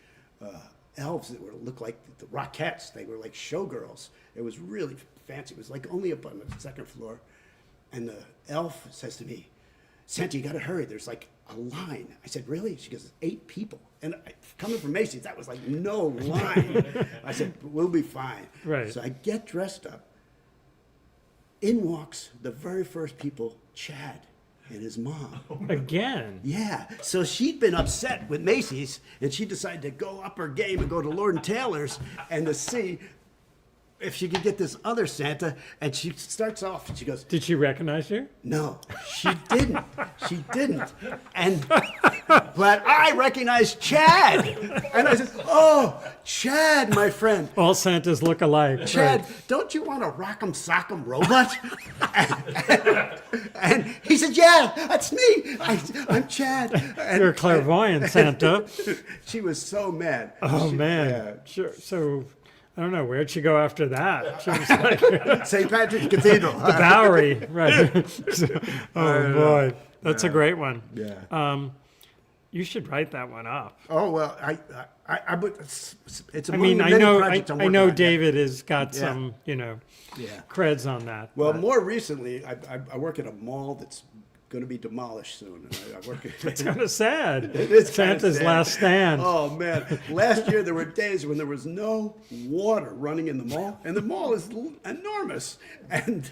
Speaker 2: elves that looked like the Rockettes. They were like showgirls. It was really fancy. It was like only up on the second floor. And the elf says to me, "Santa, you got to hurry. There's like a line." I said, "Really?" She goes, 8 people. And coming from Macy's, that was like no line. I said, "We'll be fine."
Speaker 1: Right.
Speaker 2: So I get dressed up. In walks the very first people, Chad. and his mom.
Speaker 1: Again.
Speaker 2: Yeah, so she'd been upset with Macy's, and she decided to go up her game and go to Lord & Taylor's and to see if she could get this other Santa. And she starts off, and she goes,
Speaker 1: Did she recognize you?
Speaker 2: no, she didn't. She didn't. And but I recognized Chad, and I said, "Oh, Chad, my friend,
Speaker 1: All Santas look alike.
Speaker 2: Chad,
Speaker 1: right.
Speaker 2: don't you want a Rock'em Sock'em robot?" and he said, "Yeah, that's me. I'm Chad." And
Speaker 1: You're a clairvoyant Santa.
Speaker 2: she was so mad.
Speaker 1: Oh, man.
Speaker 2: Yeah.
Speaker 1: Sure. So, I don't know. Where'd she go after that? She was like,
Speaker 2: St. Patrick's Cathedral.
Speaker 1: the Bowery. Right. Oh, boy. That's a great one.
Speaker 2: Yeah.
Speaker 1: You should write that one up.
Speaker 2: Oh well, I would. It's
Speaker 1: I
Speaker 2: among
Speaker 1: mean,
Speaker 2: the
Speaker 1: I
Speaker 2: many
Speaker 1: know,
Speaker 2: projects I'm
Speaker 1: I
Speaker 2: working
Speaker 1: know
Speaker 2: on, yeah.
Speaker 1: David has got
Speaker 2: Yeah.
Speaker 1: some,
Speaker 2: Yeah.
Speaker 1: creds on that.
Speaker 2: Well,
Speaker 1: but
Speaker 2: more recently, I work at a mall that's going to be demolished soon. And I work at.
Speaker 1: it's kind of sad.
Speaker 2: It is kinda
Speaker 1: Santa's
Speaker 2: sad.
Speaker 1: last stand.
Speaker 2: Oh man! Last year there were days when there was no water running in the mall, and the mall is enormous, and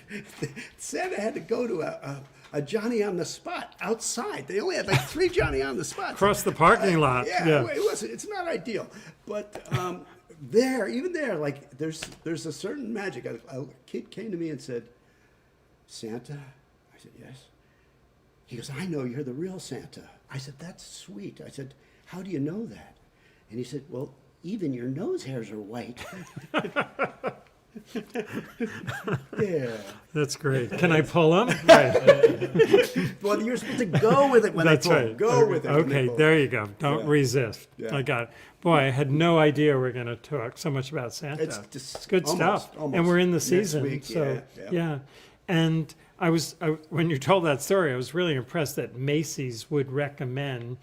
Speaker 2: Santa had to go to a Johnny on the Spot outside. They only had like 3 Johnny on the Spots.
Speaker 1: Across the parking lot.
Speaker 2: Yeah, it wasn't. It's not ideal, but even there, like there's a certain magic. A kid came to me and said, "Santa," I said, "Yes." He goes, "I know you're the real Santa." I said, "That's sweet." I said, "How do you know that?" And he said, "Well, even your nose hairs are white." Yeah.
Speaker 1: That's great. Can I pull them? Right.
Speaker 2: Well, you're supposed to go with it when
Speaker 1: That's
Speaker 2: they pull.
Speaker 1: right.
Speaker 2: Go with it. when they
Speaker 1: Okay,
Speaker 2: pull.
Speaker 1: there you go. Don't
Speaker 2: Yeah.
Speaker 1: resist.
Speaker 2: Yeah.
Speaker 1: I got it. Boy, I had no idea we are going to talk so much about Santa.
Speaker 2: It's just
Speaker 1: It's good
Speaker 2: almost-
Speaker 1: stuff.
Speaker 2: almost
Speaker 1: And we're in the
Speaker 2: next
Speaker 1: season.
Speaker 2: week,
Speaker 1: So,
Speaker 2: yeah.
Speaker 1: yeah. And when you told that story, I was really impressed that Macy's would recommend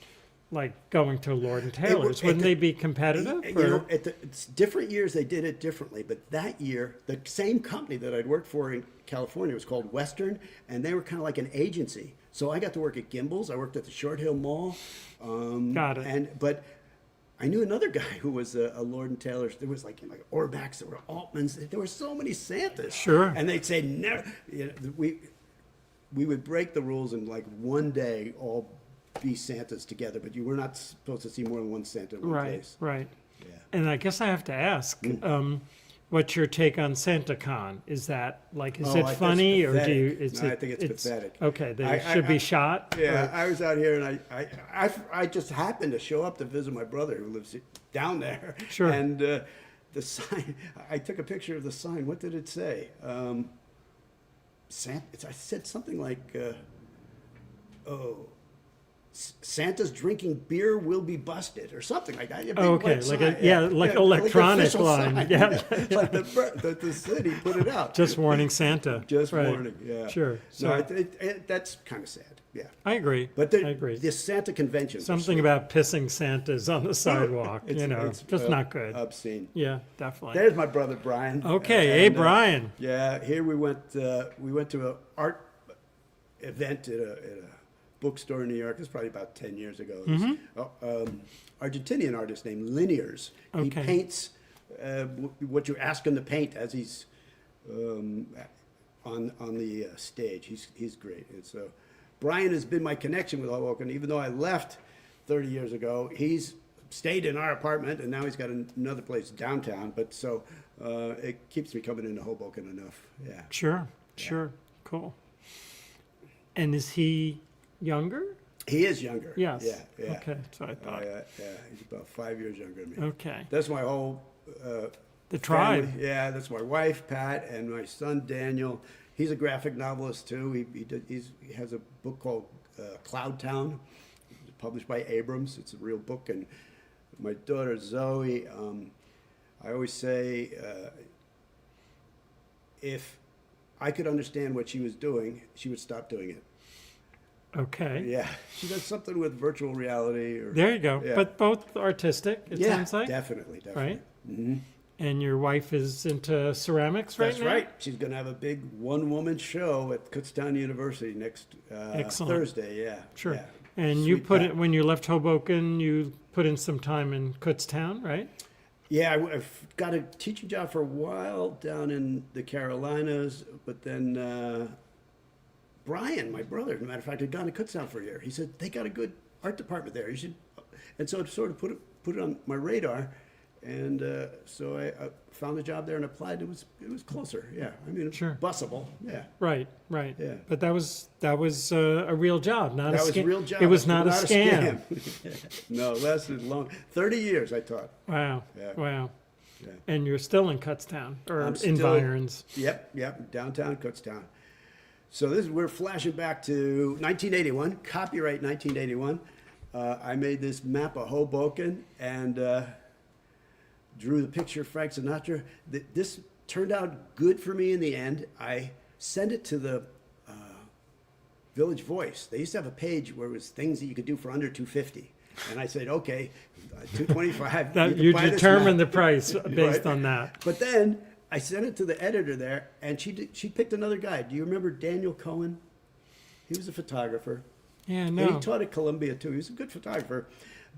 Speaker 1: like going to Lord & Taylor's. Wouldn't they be competitive?
Speaker 2: You
Speaker 1: or-
Speaker 2: know, it's different years they did it differently, but that year, the same company that I'd worked for in California was called Western, and they were kind of like an agency. So I got to work at Gimbel's. I worked at the Short Hill Mall.
Speaker 1: Got it.
Speaker 2: But I knew another guy who was a Lord & Taylor's. There was like Orbachs, there were Altmans. There were so many Santas.
Speaker 1: Sure.
Speaker 2: And they'd say never. You know, we would break the rules and like one day all be Santas together, but you were not supposed to see more than one Santa in one
Speaker 1: Right,
Speaker 2: place.
Speaker 1: right.
Speaker 2: Yeah.
Speaker 1: And I guess I have to ask, what's your take on SantaCon? Is that like, is
Speaker 2: Oh, I
Speaker 1: it
Speaker 2: think it's
Speaker 1: funny or do
Speaker 2: pathetic.
Speaker 1: you?
Speaker 2: No, I think it's pathetic.
Speaker 1: Okay, they
Speaker 2: I-
Speaker 1: should
Speaker 2: I-
Speaker 1: be shot.
Speaker 2: Yeah,
Speaker 1: or-
Speaker 2: I was out here and I just happened to show up to visit my brother who lives down there.
Speaker 1: Sure.
Speaker 2: And the sign, I took a picture of the sign. What did it say? I said something like, Santa's drinking beer will be busted, or something like that. A big
Speaker 1: Okay,
Speaker 2: white
Speaker 1: like
Speaker 2: sign.
Speaker 1: like
Speaker 2: the
Speaker 1: electronic
Speaker 2: official
Speaker 1: line.
Speaker 2: sign.
Speaker 1: Yeah.
Speaker 2: Like the city put it out.
Speaker 1: Just warning Santa.
Speaker 2: Just
Speaker 1: Right.
Speaker 2: warning, yeah.
Speaker 1: Sure.
Speaker 2: So
Speaker 1: So
Speaker 2: that's kind of sad, yeah.
Speaker 1: I agree.
Speaker 2: But
Speaker 1: I agree.
Speaker 2: the Santa convention.
Speaker 1: Something about pissing Santas on the sidewalk,
Speaker 2: It's
Speaker 1: just not good.
Speaker 2: Obscene.
Speaker 1: Yeah, definitely.
Speaker 2: There's my brother Brian.
Speaker 1: Okay, hey, Brian.
Speaker 2: Yeah, here we went to an art event at a bookstore in New York. This is probably about 10 years ago. Argentinian artist named Liniers. He
Speaker 1: Okay.
Speaker 2: paints what you ask him to paint as he's on the stage. He's great. And so Brian has been my connection with Hoboken. Even though I left 30 years ago, he's stayed in our apartment, and now he's got another place downtown. But so it keeps me coming into Hoboken enough. Yeah.
Speaker 1: Sure. Cool. And is he younger?
Speaker 2: He is younger.
Speaker 1: Yes.
Speaker 2: Yeah.
Speaker 1: Okay, so I thought.
Speaker 2: Yeah. He's about 5 years younger than me.
Speaker 1: Okay.
Speaker 2: That's my whole
Speaker 1: The tribe.
Speaker 2: family. Yeah, that's my wife Pat and my son Daniel. He's a graphic novelist too. He has a book called Cloudtown, published by Abrams. It's a real book. And my daughter Zoe, I always say, if I could understand what she was doing, she would stop doing it.
Speaker 1: Okay.
Speaker 2: Yeah, she does something with virtual reality. Or
Speaker 1: There you go.
Speaker 2: Yeah.
Speaker 1: But both artistic, it sounds like.
Speaker 2: definitely.
Speaker 1: Right?
Speaker 2: Mm-hmm.
Speaker 1: And your wife is into ceramics right
Speaker 2: That's
Speaker 1: now?
Speaker 2: right. She's going to have a big one-woman show at Kutztown University next
Speaker 1: Excellent.
Speaker 2: Thursday. Yeah,
Speaker 1: Sure.
Speaker 2: Yeah.
Speaker 1: And you
Speaker 2: Sweet
Speaker 1: put
Speaker 2: Pat.
Speaker 1: it, when you left Hoboken, you put in some time in Kutztown, right?
Speaker 2: Yeah, I've got a teaching job for a while down in the Carolinas, but then Brian, my brother, as a matter of fact, had gone to Kutztown for a year. He said, they got a good art department there. You should, and so it sort of put it on my radar. And so I found a job there and applied. It was closer, yeah. I mean,
Speaker 1: Sure.
Speaker 2: busable, yeah.
Speaker 1: Right, right.
Speaker 2: Yeah.
Speaker 1: But that was a real job, not
Speaker 2: That
Speaker 1: a
Speaker 2: was a
Speaker 1: scam.
Speaker 2: real job.
Speaker 1: It was not a scam.
Speaker 2: No, lasted long. 30 years, I taught.
Speaker 1: Wow,
Speaker 2: Yeah.
Speaker 1: wow.
Speaker 2: Yeah.
Speaker 1: And you're still in Kutztown or
Speaker 2: I'm still-
Speaker 1: environs.
Speaker 2: Yep, downtown Kutztown. So we're flashing back to 1981, copyright 1981. I made this map of Hoboken and drew the picture of Frank Sinatra. This turned out good for me in the end. I sent it to the Village Voice. They used to have a page where it was things that you could do for under $250. And I said, okay, $225.
Speaker 1: That
Speaker 2: can
Speaker 1: you
Speaker 2: buy this
Speaker 1: determine
Speaker 2: map.
Speaker 1: the price based
Speaker 2: Right.
Speaker 1: on that.
Speaker 2: But then I sent it to the editor there, and she picked another guy. Do you remember Daniel Cohen? He was a photographer.
Speaker 1: Yeah,
Speaker 2: And
Speaker 1: no.
Speaker 2: he taught at Columbia too. He was a good photographer.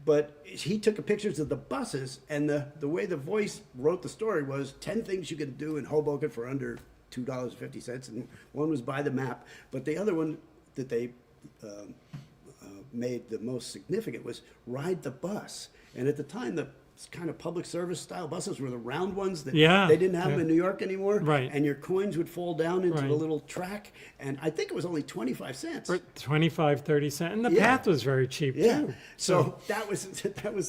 Speaker 2: But he took pictures of the buses, and the way the Voice wrote the story was 10 things you can do in Hoboken for under $2.50. And one was buy the map. But the other one that they made the most significant was ride the bus. And at the time, the kind of public service style buses were the round ones that
Speaker 1: Yeah,
Speaker 2: they didn't have
Speaker 1: yeah.
Speaker 2: them in New York anymore.
Speaker 1: Right.
Speaker 2: And your coins would fall down into
Speaker 1: Right.
Speaker 2: the little track. And I think it was only 25 cents.
Speaker 1: For 25, 30 cents. And the
Speaker 2: Yeah.
Speaker 1: path was very cheap
Speaker 2: Yeah.
Speaker 1: too.
Speaker 2: So that was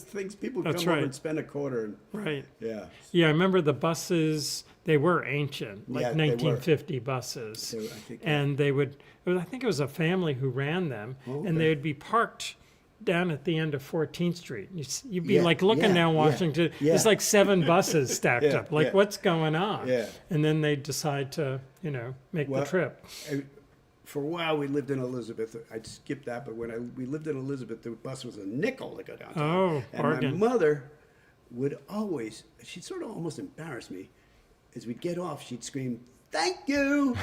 Speaker 2: things people would
Speaker 1: That's
Speaker 2: come over
Speaker 1: right.
Speaker 2: and spend a quarter. And,
Speaker 1: Right.
Speaker 2: yeah.
Speaker 1: Yeah, I remember the buses, they were ancient, like
Speaker 2: Yeah, they were.
Speaker 1: 1950 buses.
Speaker 2: So I think
Speaker 1: And they would, I think it was a family who ran them,
Speaker 2: Oh,
Speaker 1: and
Speaker 2: okay.
Speaker 1: they would be parked down at the end of 14th Street. You'd be
Speaker 2: Yeah,
Speaker 1: like looking
Speaker 2: yeah,
Speaker 1: down
Speaker 2: yeah,
Speaker 1: Washington,
Speaker 2: yeah.
Speaker 1: there's like 7 buses stacked
Speaker 2: Yeah,
Speaker 1: up. Like,
Speaker 2: yeah.
Speaker 1: what's going on?
Speaker 2: Yeah.
Speaker 1: And then they decide to, make
Speaker 2: Well,
Speaker 1: the trip.
Speaker 2: For a while, we lived in Elizabeth. I'd skip that, but when we lived in Elizabeth, the bus was a nickel to go downtown.
Speaker 1: Oh,
Speaker 2: and
Speaker 1: bargain.
Speaker 2: my mother would always, she'd sort of almost embarrass me. As we'd get off, she'd scream, "Thank you,"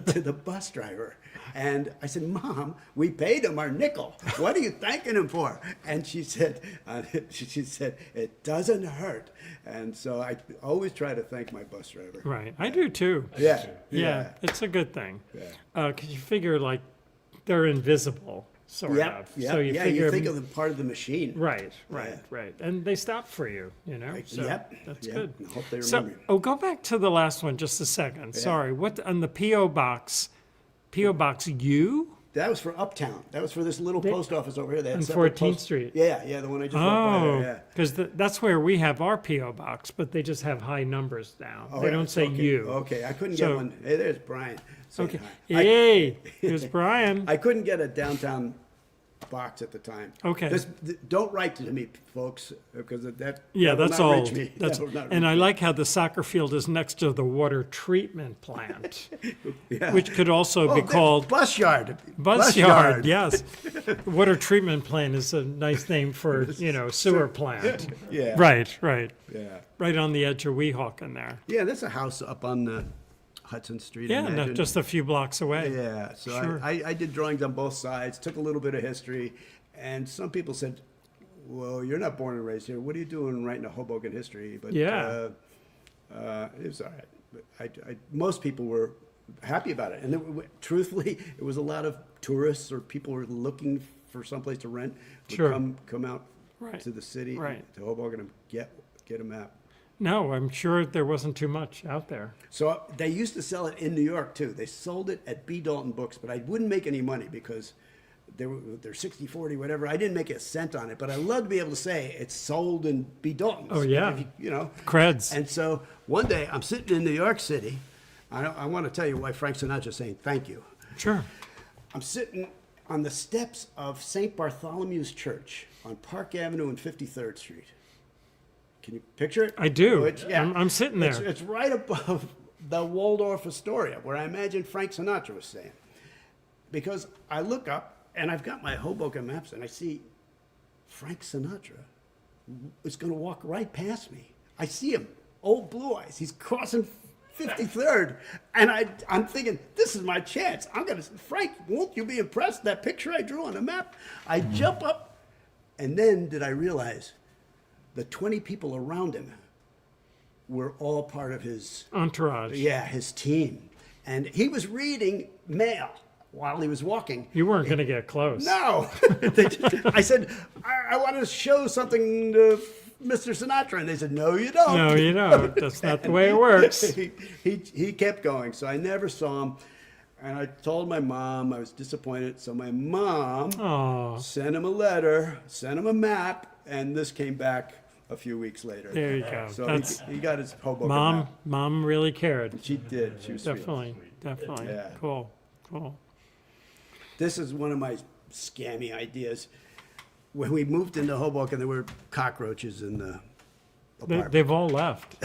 Speaker 2: to the bus driver. And I said, "Mom, we paid him our nickel. What are you thanking him for?" And she said, "It doesn't hurt." And so I always try to thank my bus driver.
Speaker 1: Right. I do too.
Speaker 2: Yeah.
Speaker 1: Yeah, it's a good thing.
Speaker 2: Yeah.
Speaker 1: Because you figure, like, they're invisible, sort
Speaker 2: Yeah.
Speaker 1: of.
Speaker 2: Yeah.
Speaker 1: So you
Speaker 2: yeah.
Speaker 1: figure,
Speaker 2: You think of them part of the machine.
Speaker 1: right,
Speaker 2: Yeah.
Speaker 1: and they stop for you, So
Speaker 2: Yep.
Speaker 1: that's
Speaker 2: Yep.
Speaker 1: good.
Speaker 2: I hope they
Speaker 1: So,
Speaker 2: remember.
Speaker 1: go back to the last one just a second. Sorry. What on the PO box U?
Speaker 2: That was for Uptown. That was for this little post office over here. They had
Speaker 1: On
Speaker 2: separate
Speaker 1: 14th Street.
Speaker 2: Yeah, the one I just walked by
Speaker 1: Oh,
Speaker 2: there.
Speaker 1: because that's where we have our PO box, but they just have high numbers now.
Speaker 2: Oh,
Speaker 1: They
Speaker 2: yeah.
Speaker 1: don't say
Speaker 2: okay.
Speaker 1: U.
Speaker 2: Okay, I couldn't
Speaker 1: So-
Speaker 2: get one. Hey, there's Brian. saying
Speaker 1: Okay.
Speaker 2: hi.
Speaker 1: Hey, here's Brian.
Speaker 2: I couldn't get a downtown box at the time.
Speaker 1: Okay.
Speaker 2: Don't write to me, folks, because that
Speaker 1: Yeah,
Speaker 2: that will
Speaker 1: that's
Speaker 2: not
Speaker 1: all.
Speaker 2: reach me.
Speaker 1: That's,
Speaker 2: That will not
Speaker 1: and
Speaker 2: reach
Speaker 1: I
Speaker 2: me.
Speaker 1: like how the soccer field is next to the water treatment plant,
Speaker 2: Yeah.
Speaker 1: which could also
Speaker 2: Oh,
Speaker 1: be
Speaker 2: there's
Speaker 1: called
Speaker 2: bus yard.
Speaker 1: bus yard. Yes, water treatment plant is a nice name for sewer plant.
Speaker 2: Yeah.
Speaker 1: Right,
Speaker 2: Yeah.
Speaker 1: right on the edge of Weehawken there.
Speaker 2: Yeah, that's a house up on Hudson Street. I
Speaker 1: Yeah, no,
Speaker 2: imagine.
Speaker 1: just a few blocks away.
Speaker 2: Yeah, so
Speaker 1: Sure.
Speaker 2: I did drawings on both sides, took a little bit of history, and some people said, "Well, you're not born and raised here. What are you doing writing a Hoboken history?" But
Speaker 1: Yeah.
Speaker 2: it was all right. But most people were happy about it, and truthfully, it was a lot of tourists or people who were looking for someplace to rent would
Speaker 1: Sure.
Speaker 2: come out
Speaker 1: Right.
Speaker 2: to the city,
Speaker 1: Right.
Speaker 2: to Hoboken, and get a map.
Speaker 1: No, I'm sure there wasn't too much out there.
Speaker 2: So they used to sell it in New York too. They sold it at B. Dalton Books, but I wouldn't make any money because they're 60/40, whatever. I didn't make a cent on it, but I love to be able to say it's sold in B. Dalton's.
Speaker 1: Oh, yeah.
Speaker 2: If you know.
Speaker 1: Creds.
Speaker 2: And so one day I'm sitting in New York City. I want to tell you why Frank Sinatra's saying thank you.
Speaker 1: Sure.
Speaker 2: I'm sitting on the steps of St. Bartholomew's Church on Park Avenue and 53rd Street. Can you picture it?
Speaker 1: I do.
Speaker 2: Which-
Speaker 1: I'm sitting there.
Speaker 2: It's right above the Waldorf Astoria, where I imagine Frank Sinatra was staying. Because I look up, and I've got my Hoboken maps, and I see Frank Sinatra is going to walk right past me. I see him, old blue eyes. He's crossing 53rd, and I'm thinking, this is my chance. Frank, won't you be impressed? That picture I drew on the map? I jump up, and then did I realize the 20 people around him were all part of his
Speaker 1: Entourage.
Speaker 2: his team. And he was reading mail while he was walking.
Speaker 1: You weren't going to get close.
Speaker 2: No. I said, I want to show something to Mr. Sinatra. And they said, no, you don't.
Speaker 1: No, you don't. That's not the way it works.
Speaker 2: He kept going. So I never saw him. And I told my mom I was disappointed. So my mom
Speaker 1: Oh,
Speaker 2: sent him a letter, sent him a map, and this came back a few weeks later.
Speaker 1: there you go.
Speaker 2: So
Speaker 1: That's
Speaker 2: he got his Hoboken
Speaker 1: mom.
Speaker 2: map.
Speaker 1: Mom really cared.
Speaker 2: She did. She was sweet.
Speaker 1: Definitely.
Speaker 2: Yeah.
Speaker 1: Cool.
Speaker 2: This is one of my scammy ideas. When we moved into Hoboken, there were cockroaches in the apartment.
Speaker 1: They've all left.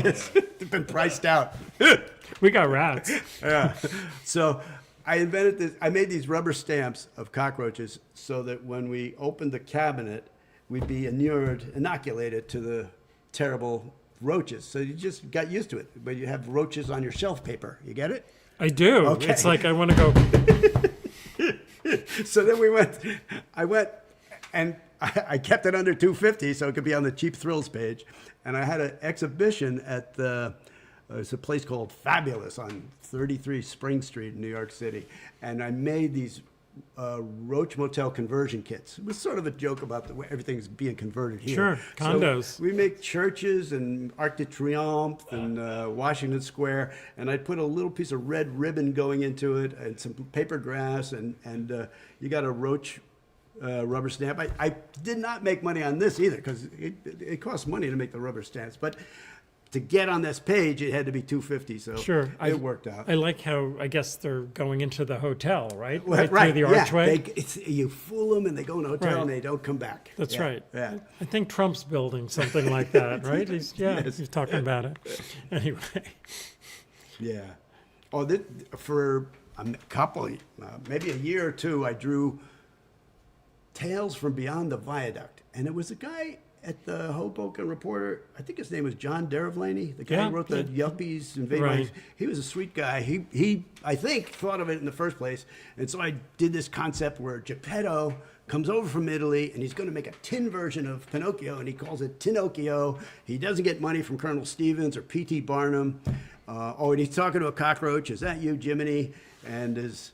Speaker 2: They've been priced out.
Speaker 1: We got rats.
Speaker 2: Yeah. So I invented this. I made these rubber stamps of cockroaches so that when we opened the cabinet, we'd be inoculated to the terrible roaches. So you just got used to it. But you have roaches on your shelf paper. You get it?
Speaker 1: I do.
Speaker 2: Okay.
Speaker 1: It's like I want to go.
Speaker 2: So then I went and I kept it under $250 so it could be on the Cheap Thrills page. And I had an exhibition at it's a place called Fabulous on 33 Spring Street in New York City. And I made these Roach Motel conversion kits. It was sort of a joke about the way everything's being converted here.
Speaker 1: Sure, condos.
Speaker 2: So we make churches and Arc de Triomphe and Washington Square, and I put a little piece of red ribbon going into it and some paper grass, and you got a Roach rubber stamp. I did not make money on this either because it costs money to make the rubber stamps, but to get on this page, it had to be $250. So
Speaker 1: Sure.
Speaker 2: it worked out.
Speaker 1: I like how, I guess they're going into the hotel, right?
Speaker 2: Right,
Speaker 1: Through the archway.
Speaker 2: Yeah, you fool them and they go in the hotel
Speaker 1: Right.
Speaker 2: and they don't come back.
Speaker 1: That's
Speaker 2: Yeah,
Speaker 1: right.
Speaker 2: Yeah.
Speaker 1: I think Trump's building something like that, right? He's talking about it. Anyway,
Speaker 2: Yeah. Oh, for a couple, maybe a year or two, I drew Tales from Beyond the Viaduct. And it was a guy at the Hoboken Reporter, I think his name was John Derevlaney, the guy
Speaker 1: Yeah,
Speaker 2: who wrote the
Speaker 1: yeah.
Speaker 2: Yuppies and
Speaker 1: Right.
Speaker 2: He was a sweet guy. He, I think, thought of it in the first place. And so I did this concept where Geppetto comes over from Italy and he's going to make a tin version of Pinocchio and he calls it Tinocchio. He doesn't get money from Colonel Stevens or P.T. Barnum. And he's talking to a cockroach. Is that you, Jiminy? And his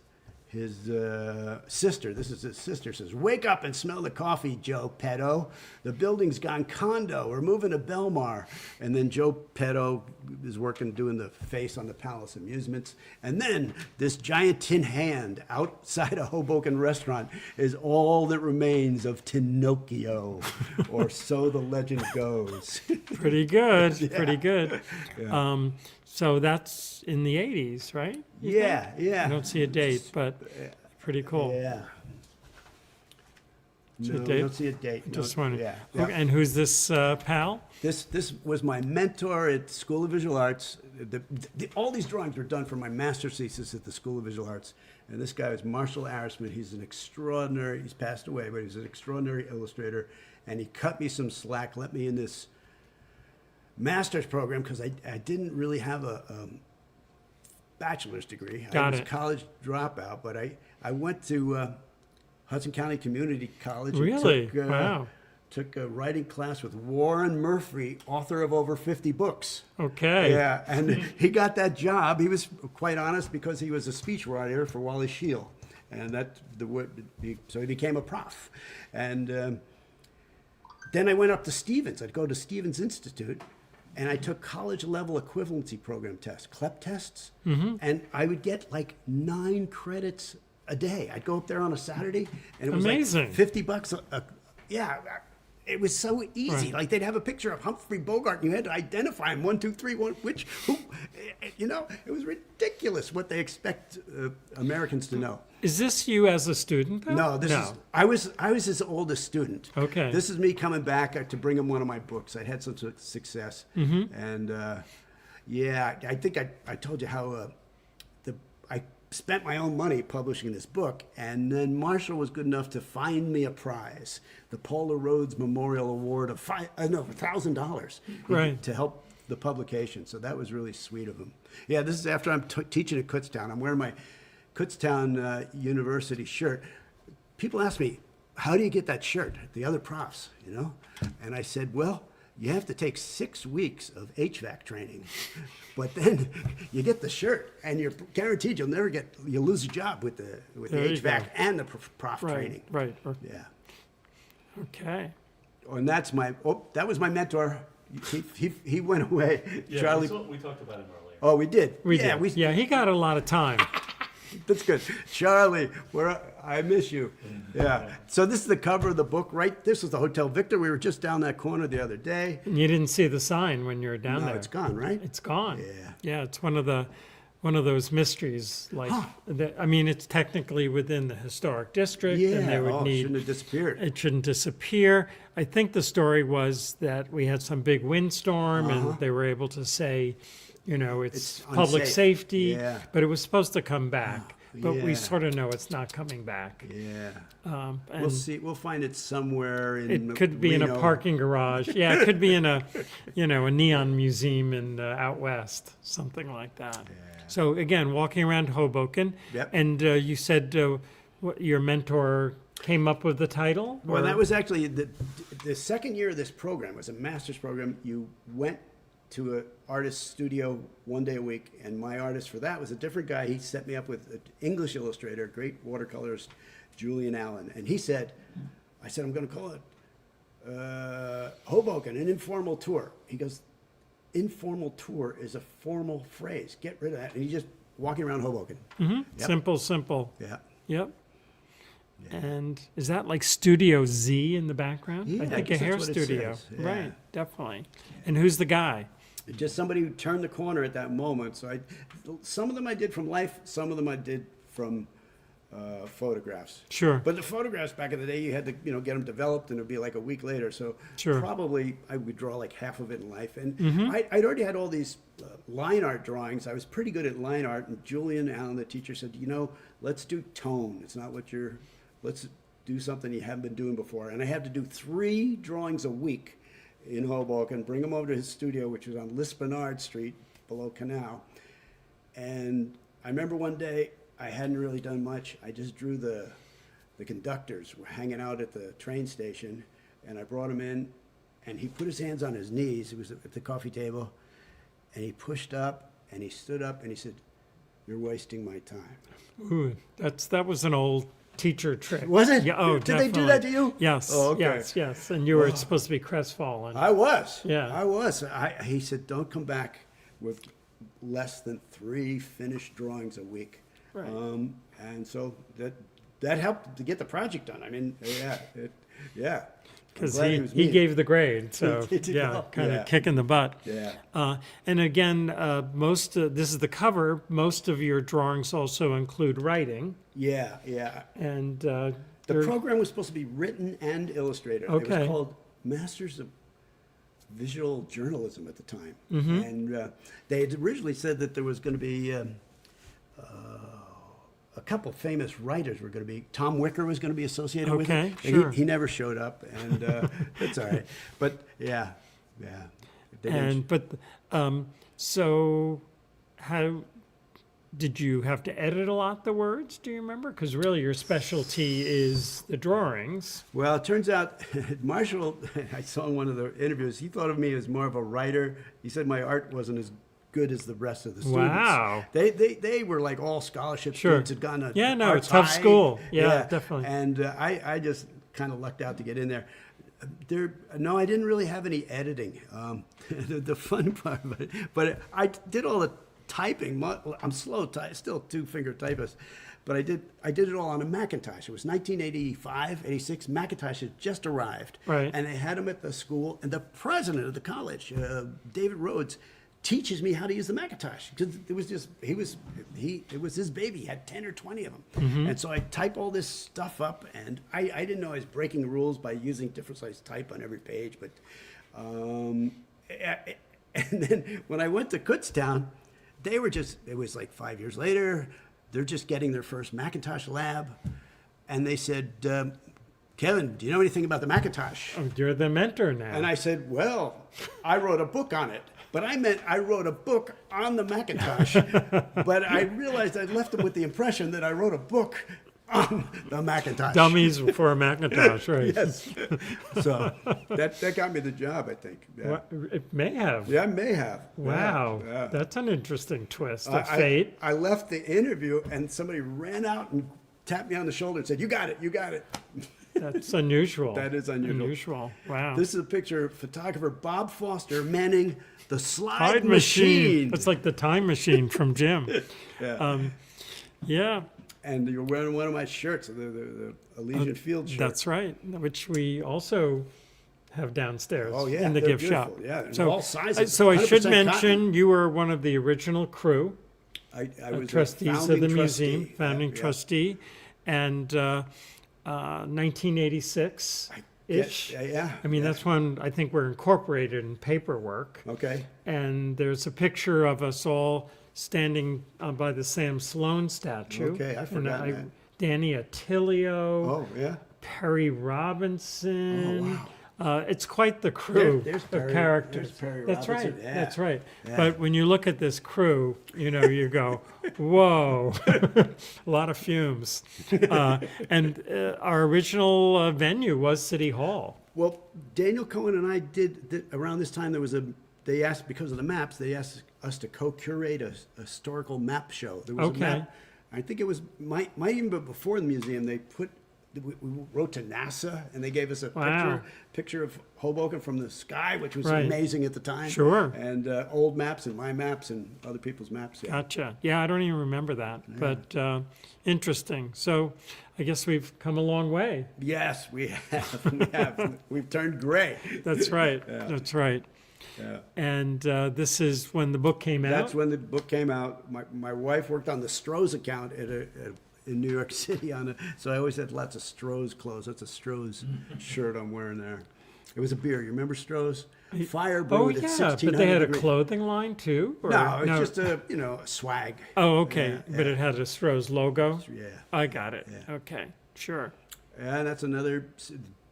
Speaker 2: sister, this is his sister, says, "Wake up and smell the coffee, Joe Petto. The building's gone condo. We're moving to Belmar." And then Joe Petto is doing the face on the Palace Amusements. And then this giant tin hand outside a Hoboken restaurant is all that remains of Tinocchio, or so the legend goes.
Speaker 1: pretty good. Pretty good.
Speaker 2: Yeah.
Speaker 1: So that's in the 80s, right? You
Speaker 2: Yeah,
Speaker 1: think?
Speaker 2: yeah.
Speaker 1: I don't see a date, but pretty cool.
Speaker 2: Yeah.
Speaker 1: See a
Speaker 2: No,
Speaker 1: date?
Speaker 2: I don't see a date. No,
Speaker 1: Just wondering.
Speaker 2: Yeah.
Speaker 1: Okay, and who's this pal?
Speaker 2: This was my mentor at School of Visual Arts. All these drawings were done for my master's thesis at the School of Visual Arts. And this guy is Marshall Arisman. He's he's passed away, but he's an extraordinary illustrator. And he cut me some slack, let me in this master's program because I didn't really have a bachelor's degree. I
Speaker 1: Got
Speaker 2: was
Speaker 1: it.
Speaker 2: a college dropout, but I went to Hudson County Community College. and
Speaker 1: Really?
Speaker 2: took,
Speaker 1: Wow.
Speaker 2: Took a writing class with Warren Murphy, author of over 50 books.
Speaker 1: Okay.
Speaker 2: Yeah, and he got that job. He was quite honest because he was a speechwriter for Wally Scheel, and so he became a prof. And then I went up to Stevens. I'd go to Stevens Institute, and I took college-level equivalency program tests, CLEP tests, and I would get like 9 credits a day. I'd go up there on a Saturday, and it was
Speaker 1: Amazing.
Speaker 2: like $50 yeah. It was so easy.
Speaker 1: Right.
Speaker 2: Like they'd have a picture of Humphrey Bogart, and you had to identify him 1, 2, 3, who. It was ridiculous what they expect Americans to know.
Speaker 1: Is this you as a student, though?
Speaker 2: No, this is I was his oldest student.
Speaker 1: Okay.
Speaker 2: This is me coming back to bring him one of my books. I'd had some success, and I think I told you how I spent my own money publishing this book, and then Marshall was good enough to find me a prize, the Paula Rhodes Memorial Award of $1,000,
Speaker 1: Right.
Speaker 2: to help the publication. So that was really sweet of him. Yeah, this is after I'm teaching at Kutztown. I'm wearing my Kutztown University shirt. People ask me, "How do you get that shirt?" The other profs, And I said, "Well, you have to take 6 weeks of HVAC training, but then you get the shirt, and you're guaranteed you'll lose your job with the
Speaker 1: There you
Speaker 2: HVAC
Speaker 1: go.
Speaker 2: and the prof
Speaker 1: Right,
Speaker 2: training.
Speaker 1: right.
Speaker 2: Yeah.
Speaker 1: Okay.
Speaker 2: And that was my mentor. He went away.
Speaker 3: Yeah,
Speaker 2: Charlie.
Speaker 3: we talked about him earlier.
Speaker 2: Oh, we did.
Speaker 1: We
Speaker 2: yeah,
Speaker 1: did. Yeah, he got a lot of time.
Speaker 2: That's good. Charlie, I miss you. Yeah. So this is the cover of the book, right? This was the Hotel Victor. We were just down that corner the other day.
Speaker 1: And you didn't see the sign when you were down
Speaker 2: No,
Speaker 1: there.
Speaker 2: it's gone, right?
Speaker 1: It's gone.
Speaker 2: Yeah.
Speaker 1: Yeah, it's one of those mysteries. Like, I mean, it's technically within the historic district, and they would
Speaker 2: it
Speaker 1: need.
Speaker 2: shouldn't have disappeared.
Speaker 1: It shouldn't disappear. I think the story was that we had some big windstorm, and they were able to say, it's
Speaker 2: It's
Speaker 1: public
Speaker 2: unsafe.
Speaker 1: safety,
Speaker 2: Yeah.
Speaker 1: but it was supposed to come back. But we
Speaker 2: Yeah.
Speaker 1: sort of know it's not coming back.
Speaker 2: Yeah.
Speaker 1: And
Speaker 2: We'll see. We'll find it somewhere in
Speaker 1: it could be in a
Speaker 2: Reno.
Speaker 1: parking garage. Yeah, it could be in a neon museum in out west, something like that. So again, walking around Hoboken.
Speaker 2: Yep.
Speaker 1: And you said your mentor came up with the title?
Speaker 2: Well,
Speaker 1: or-
Speaker 2: that was actually the second year of this program. It was a master's program. You went to an artist's studio 1 day a week, and my artist for that was a different guy. He set me up with an English illustrator, great watercolorist, Julian Allen. And I said, I'm going to call it Hoboken, an informal tour. He goes, informal tour is a formal phrase. Get rid of that. And he's just walking around Hoboken. Yep.
Speaker 1: Simple.
Speaker 2: Yeah.
Speaker 1: Yep. And is that like Studio Z in the background?
Speaker 2: Yeah,
Speaker 1: I
Speaker 2: I
Speaker 1: think a
Speaker 2: guess
Speaker 1: hair
Speaker 2: that's what it
Speaker 1: studio.
Speaker 2: says, yeah.
Speaker 1: Right, definitely. And who's the guy?
Speaker 2: Just somebody who turned the corner at that moment. So some of them I did from life, some of them I did from photographs.
Speaker 1: Sure.
Speaker 2: But the photographs back in the day, you had to get them developed, and it'd be like a week later. So
Speaker 1: Sure.
Speaker 2: probably I would draw like half of it in life. And I'd already had all these line art drawings. I was pretty good at line art. And Julian Allen, the teacher, said, let's do tone. It's not let's do something you haven't been doing before. And I had to do 3 drawings a week in Hoboken, bring them over to his studio, which was on Lispenard Street below Canal. And I remember one day, I hadn't really done much. I just drew the conductors were hanging out at the train station, and I brought him in, and he put his hands on his knees. He was at the coffee table, and he pushed up, and he stood up, and he said, "You're wasting my time."
Speaker 1: Ooh, that was an old teacher trick.
Speaker 2: Was it?
Speaker 1: Yeah. Oh,
Speaker 2: Did they do that to you?
Speaker 1: Yes.
Speaker 2: Oh, okay.
Speaker 1: Yes. And you were supposed to be crestfallen.
Speaker 2: I was.
Speaker 1: Yeah.
Speaker 2: I was. He said, "Don't come back with less than 3 finished drawings a week."
Speaker 1: Right.
Speaker 2: And so that helped to get the project done. I mean, yeah.
Speaker 1: Because
Speaker 2: I'm glad it was
Speaker 1: he
Speaker 2: me.
Speaker 1: gave the grade, so
Speaker 2: He did
Speaker 1: yeah,
Speaker 2: well.
Speaker 1: kind
Speaker 2: Yeah.
Speaker 1: of kicking the butt.
Speaker 2: Yeah.
Speaker 1: And again, this is the cover. Most of your drawings also include writing,
Speaker 2: Yeah.
Speaker 1: and
Speaker 2: The program was supposed to be written and illustrated. It
Speaker 1: Okay.
Speaker 2: was called Masters of Visual Journalism at the time.
Speaker 1: Mm-hmm.
Speaker 2: And they had originally said that there was going to be a couple famous writers were going to be. Tom Wicker was going to be associated with it.
Speaker 1: Okay,
Speaker 2: And
Speaker 1: sure.
Speaker 2: He never showed up, and that's all right. But yeah. They didn't-
Speaker 1: so how did you have to edit a lot the words? Do you remember? Because really, your specialty is the drawings.
Speaker 2: Well, it turns out Marshall, I saw in one of the interviews, he thought of me as more of a writer. He said my art wasn't as good as the rest of the students.
Speaker 1: Wow.
Speaker 2: They were like all scholarship
Speaker 1: Sure.
Speaker 2: students, had gone to
Speaker 1: Yeah, no,
Speaker 2: Arts
Speaker 1: tough
Speaker 2: High.
Speaker 1: school. Yeah, definitely.
Speaker 2: And I just kind of lucked out to get in there. No, I didn't really have any editing. The fun part of it, but I did all the typing. I'm slow, still 2-finger typist, but I did it all on a Macintosh. It was 1985, 86. Macintosh had just arrived,
Speaker 1: Right.
Speaker 2: and they had them at the school. And the president of the college, David Rhodes, teaches me how to use the Macintosh, because it was his baby. He had 10 or 20 of them.
Speaker 1: Mm-hmm.
Speaker 2: And so I type all this stuff up, and I didn't know I was breaking the rules by using different size type on every page. But and then when I went to Kutztown, it was like 5 years later, they're just getting their first Macintosh lab, and they said, "Kevin, do you know anything about the Macintosh?"
Speaker 1: Oh, you're the mentor now.
Speaker 2: And I said, "Well, I wrote a book on it." But I meant I wrote a book on the Macintosh. But I realized I left them with the impression that I wrote a book on the Macintosh.
Speaker 1: Dummies for a Macintosh, right?
Speaker 2: Yes. So that got me the job, I think. Yeah,
Speaker 1: It may have.
Speaker 2: yeah, I may have.
Speaker 1: Wow,
Speaker 2: Yeah, yeah.
Speaker 1: that's an interesting twist of
Speaker 2: I-
Speaker 1: fate.
Speaker 2: I left the interview and somebody ran out and tapped me on the shoulder and said, "You got it, you got it."
Speaker 1: That's unusual.
Speaker 2: That is unusual.
Speaker 1: Unusual. Wow.
Speaker 2: This is a picture of photographer Bob Foster manning the slide
Speaker 1: Tide
Speaker 2: machine.
Speaker 1: It's like the time machine from Jim.
Speaker 2: Yeah.
Speaker 1: Yeah,
Speaker 2: And you're wearing one of my shirts, the Elysian Field shirt.
Speaker 1: that's right. Which we also have downstairs
Speaker 2: Oh, yeah,
Speaker 1: in the
Speaker 2: they're
Speaker 1: gift shop.
Speaker 2: beautiful. Yeah, and
Speaker 1: so,
Speaker 2: all sizes,
Speaker 1: So I should
Speaker 2: 100%
Speaker 1: mention
Speaker 2: cotton.
Speaker 1: you were one of the original crew,
Speaker 2: I was a
Speaker 1: trustees of
Speaker 2: founding
Speaker 1: the
Speaker 2: trustee.
Speaker 1: museum, founding
Speaker 2: Yeah, yeah.
Speaker 1: trustee, and 1986-ish.
Speaker 2: Yeah.
Speaker 1: I mean,
Speaker 2: yeah.
Speaker 1: that's when I think we're incorporated in paperwork.
Speaker 2: Okay.
Speaker 1: And there's a picture of us all standing by the Sam Sloan statue.
Speaker 2: Okay, I
Speaker 1: And
Speaker 2: forgot that.
Speaker 1: Danny Attilio,
Speaker 2: Oh, yeah.
Speaker 1: Perry Robinson.
Speaker 2: Oh,
Speaker 1: It's quite the crew
Speaker 2: There's
Speaker 1: of
Speaker 2: Perry-
Speaker 1: characters.
Speaker 2: there's Perry
Speaker 1: That's right.
Speaker 2: Robinson, yeah.
Speaker 1: That's right.
Speaker 2: Yeah.
Speaker 1: But when you look at this crew, you go, whoa, a lot of fumes. And our original venue was City Hall.
Speaker 2: Well, Daniel Cohen and I did around this time. They asked, because of the maps, they asked us to co-curate a historical map show. There was
Speaker 1: Okay.
Speaker 2: a map. I think it was might even be before the museum. We wrote to NASA and they gave us a
Speaker 1: Wow.
Speaker 2: picture of Hoboken from the sky, which was
Speaker 1: Right.
Speaker 2: amazing at the time.
Speaker 1: Sure.
Speaker 2: And old maps and my maps and other people's maps. Yeah.
Speaker 1: Gotcha. Yeah, I don't even remember that, but interesting. So I guess we've come a long way.
Speaker 2: Yes, we have. We have. We've turned gray.
Speaker 1: That's right.
Speaker 2: Yeah.
Speaker 1: That's right.
Speaker 2: Yeah.
Speaker 1: And this is when the book came out.
Speaker 2: That's when the book came out. My wife worked on the Stroh's account in New York City so I always had lots of Stroh's clothes. That's a Stroh's shirt I'm wearing there. It was a beer. You remember Stroh's? Fire
Speaker 1: Oh
Speaker 2: brewed at
Speaker 1: yeah,
Speaker 2: 1600
Speaker 1: but they had a
Speaker 2: degrees.
Speaker 1: clothing line too. Or-
Speaker 2: No, it's just a swag.
Speaker 1: Oh, okay.
Speaker 2: Yeah,
Speaker 1: But
Speaker 2: yeah.
Speaker 1: it had a Stroh's logo.
Speaker 2: Yeah.
Speaker 1: I got it.
Speaker 2: Yeah.
Speaker 1: Okay, sure.
Speaker 2: And that's another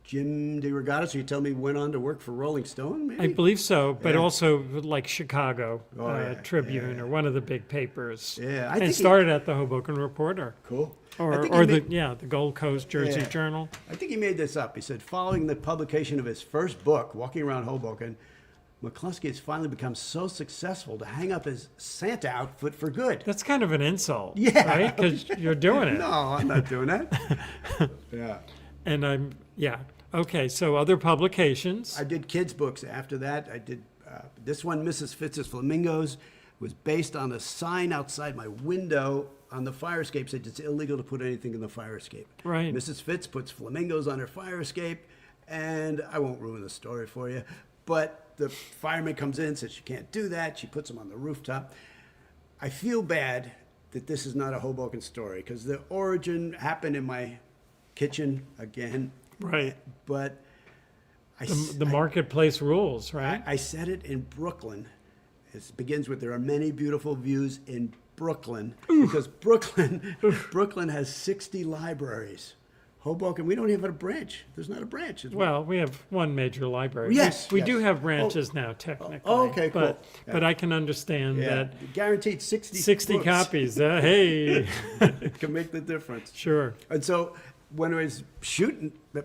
Speaker 2: Jim DeRogatis. You tell me went on to work for Rolling Stone, maybe?
Speaker 1: I believe so, but
Speaker 2: Yeah.
Speaker 1: also like Chicago
Speaker 2: Oh, yeah,
Speaker 1: Tribune
Speaker 2: yeah.
Speaker 1: or one of the big papers.
Speaker 2: Yeah, I
Speaker 1: and
Speaker 2: think he-
Speaker 1: started at the Hoboken Reporter
Speaker 2: Cool. I
Speaker 1: or
Speaker 2: think
Speaker 1: or
Speaker 2: he
Speaker 1: the Gold Coast Jersey
Speaker 2: Yeah.
Speaker 1: Journal.
Speaker 2: I think he made this up. He said, following the publication of his first book, Walking Around Hoboken, McCloskey has finally become so successful to hang up his Santa outfit for good.
Speaker 1: That's kind of an insult,
Speaker 2: Yeah.
Speaker 1: right? Because you're doing it.
Speaker 2: No, I'm not doing that. Yeah.
Speaker 1: And okay. So other publications.
Speaker 2: I did kids' books after that. I did this one, Mrs. Fitz's Flamingos, was based on a sign outside my window on the fire escape. Said it's illegal to put anything in the fire escape.
Speaker 1: Right.
Speaker 2: Mrs. Fitz puts flamingos on her fire escape, and I won't ruin the story for you, but the fireman comes in, says she can't do that. She puts them on the rooftop. I feel bad that this is not a Hoboken story because the origin happened in my kitchen again.
Speaker 1: Right.
Speaker 2: But
Speaker 1: The marketplace rules, right?
Speaker 2: I said it in Brooklyn. It begins with there are many beautiful views in Brooklyn because Brooklyn has 60 libraries. Hoboken, we don't even have a branch. There's not a branch.
Speaker 1: Well, we have one major library.
Speaker 2: Yes,
Speaker 1: We
Speaker 2: yes.
Speaker 1: do have branches now, technically.
Speaker 2: Oh, okay, cool.
Speaker 1: But,
Speaker 2: Yeah.
Speaker 1: but I can understand
Speaker 2: Yeah,
Speaker 1: that
Speaker 2: guaranteed 60
Speaker 1: 60
Speaker 2: books
Speaker 1: copies, hey,
Speaker 2: can make the difference.
Speaker 1: sure.
Speaker 2: And so when I was shooting the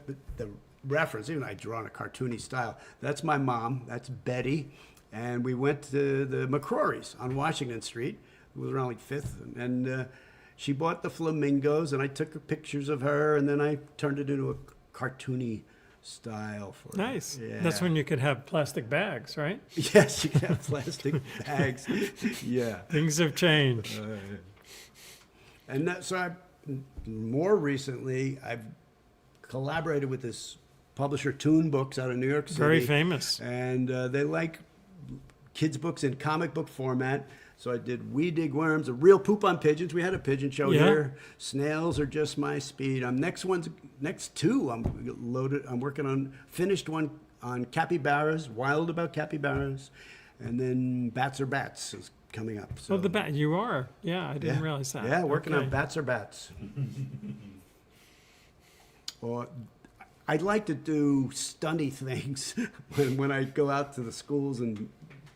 Speaker 2: reference, even I draw in a cartoony style, that's my mom, that's Betty, and we went to the McCrory's on Washington Street. It was around like 5th, and she bought the flamingos, and I took pictures of her, and then I turned it into a cartoony style for her.
Speaker 1: Nice.
Speaker 2: Yeah.
Speaker 1: That's when you could have plastic bags, right?
Speaker 2: Yes, you can have plastic bags. Yeah.
Speaker 1: Things have changed.
Speaker 2: And more recently, I've collaborated with this publisher, Toon Books, out of New York City.
Speaker 1: Very famous.
Speaker 2: And they like kids' books in comic book format. So I did We Dig Worms, a real poop on pigeons. We had a pigeon show
Speaker 1: Yeah.
Speaker 2: here. Snails are just my speed. Next two, I'm loaded. I'm working on finished one on capybaras, wild about capybaras, and then Bats are Bats is coming up. So.
Speaker 1: Oh, you are. Yeah, I didn't realize that.
Speaker 2: Yeah, working
Speaker 1: Okay.
Speaker 2: on Bats are Bats. Or I'd like to do stunty things when I go out to the schools and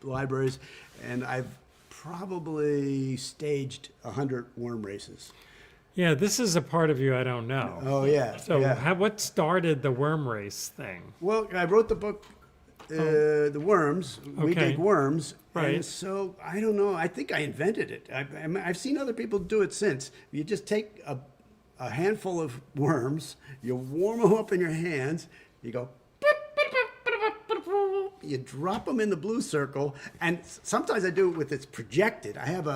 Speaker 2: libraries, and I've probably staged 100 worm races.
Speaker 1: Yeah, this is a part of you I don't know.
Speaker 2: Oh, yeah.
Speaker 1: So
Speaker 2: yeah.
Speaker 1: what started the worm race thing?
Speaker 2: Well, I wrote the book, The Worms. We
Speaker 1: Okay.
Speaker 2: Dig Worms.
Speaker 1: Right.
Speaker 2: And so, I don't know. I think I invented it. I've seen other people do it since. You just take a handful of worms, you warm them up in your hands, you go, you drop them in the blue circle, and sometimes I do it with it's projected. I have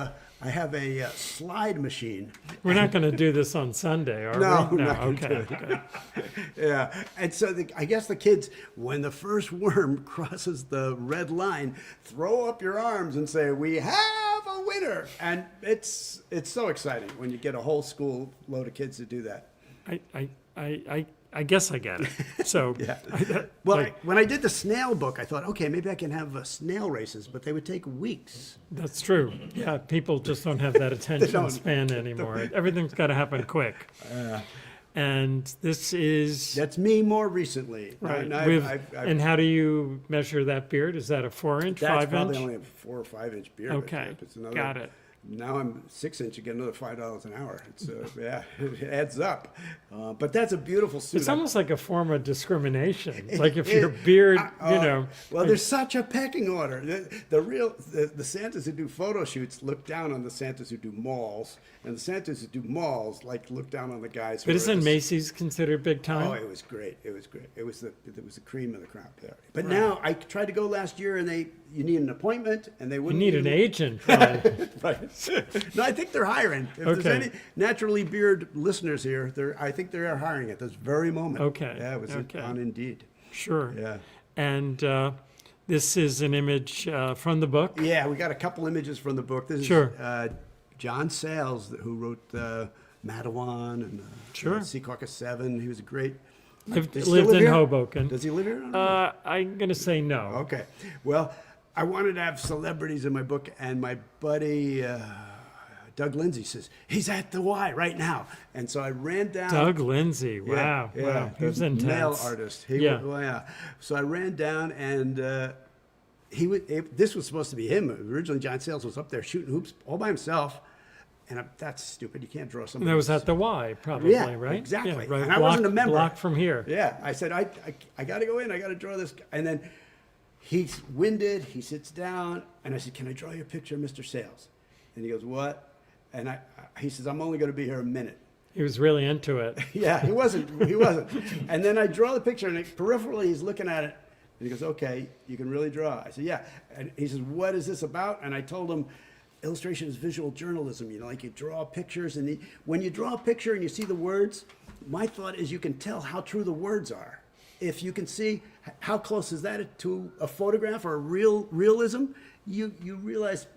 Speaker 2: a slide machine.
Speaker 1: We're not going to do this on Sunday, are
Speaker 2: No,
Speaker 1: we?
Speaker 2: we're not gonna
Speaker 1: Okay.
Speaker 2: do it.
Speaker 1: Okay.
Speaker 2: Yeah, and so I guess the kids, when the first worm crosses the red line, throw up your arms and say, "We have a winner!" And it's so exciting when you get a whole school load of kids to do that.
Speaker 1: I guess I get it. So
Speaker 2: Yeah.
Speaker 1: I-
Speaker 2: Well,
Speaker 1: like,
Speaker 2: when I did the snail book, I thought, okay, maybe I can have snail races, but they would take weeks.
Speaker 1: that's true. Yeah, people just don't have that attention
Speaker 2: don't.
Speaker 1: span anymore. Everything's got to happen quick. And this is
Speaker 2: That's me more recently.
Speaker 1: right.
Speaker 2: And
Speaker 1: And how do you measure that beard? Is that a 4-inch,
Speaker 2: that's
Speaker 1: 5-inch?
Speaker 2: probably only a 4 or 5 inch beard.
Speaker 1: Okay,
Speaker 2: It's another,
Speaker 1: got it.
Speaker 2: Now I'm 6 inch. You get another $5 an hour. It's yeah, it adds up. But that's a beautiful suit.
Speaker 1: It's almost like a form of discrimination. Like if your beard, you know.
Speaker 2: Well, there's such a pecking order. The Santas who do photo shoots look down on the Santas who do malls, and the Santas who do malls look down on the guys. Who
Speaker 1: But
Speaker 2: are
Speaker 1: isn't
Speaker 2: the-
Speaker 1: Macy's considered big time?
Speaker 2: Oh, it was great. It was great. It was the cream of the crop there. But now I tried to go last year, and you need an appointment, and they
Speaker 1: You
Speaker 2: wouldn't.
Speaker 1: need an
Speaker 2: even-
Speaker 1: agent. Probably.
Speaker 2: Right. No, I think they're hiring. If
Speaker 1: Okay.
Speaker 2: there's any naturally beard listeners here, I think they are hiring at this very moment.
Speaker 1: Okay.
Speaker 2: Yeah, it was
Speaker 1: Okay.
Speaker 2: on Indeed.
Speaker 1: Sure.
Speaker 2: Yeah.
Speaker 1: And this is an image from the book.
Speaker 2: Yeah, we got a couple images from the book. This
Speaker 1: Sure.
Speaker 2: is John Sayles, who wrote Madawan and
Speaker 1: Sure.
Speaker 2: Sea Caucus 7. He was a great.
Speaker 1: Lived,
Speaker 2: Does he
Speaker 1: lived
Speaker 2: live
Speaker 1: in
Speaker 2: here?
Speaker 1: Hoboken.
Speaker 2: Does he live here?
Speaker 1: I'm going to say no.
Speaker 2: Okay. Well, I wanted to have celebrities in my book, and my buddy Doug Lindsay says, he's at the Y right now. And so I ran down.
Speaker 1: Doug Lindsay. Wow.
Speaker 2: Yeah,
Speaker 1: Wow. He was
Speaker 2: the
Speaker 1: intense.
Speaker 2: nail artist.
Speaker 1: Yeah.
Speaker 2: Well, yeah. So I ran down, and this was supposed to be him. Originally, John Sayles was up there shooting hoops all by himself. And that's stupid. You can't draw somebody.
Speaker 1: That was at the Y, probably,
Speaker 2: Yeah,
Speaker 1: right?
Speaker 2: exactly.
Speaker 1: Yeah, right.
Speaker 2: And I wasn't a member.
Speaker 1: Block from here.
Speaker 2: Yeah, I said, I got to go in. I got to draw this. And then he's winded. He sits down. And I said, can I draw your picture of Mr. Sayles? And he goes, what? And he says, I'm only going to be here a minute.
Speaker 1: He was really into it.
Speaker 2: Yeah, he wasn't. And then I draw the picture, and peripherally he's looking at it. And he goes, okay, you can really draw. I said, yeah. And he says, what is this about? And I told him, illustration is visual journalism. You know, like you draw pictures, and when you draw a picture and you see the words, my thought is you can tell how true the words are. If you can see how close is that to a photograph or a realism, you realize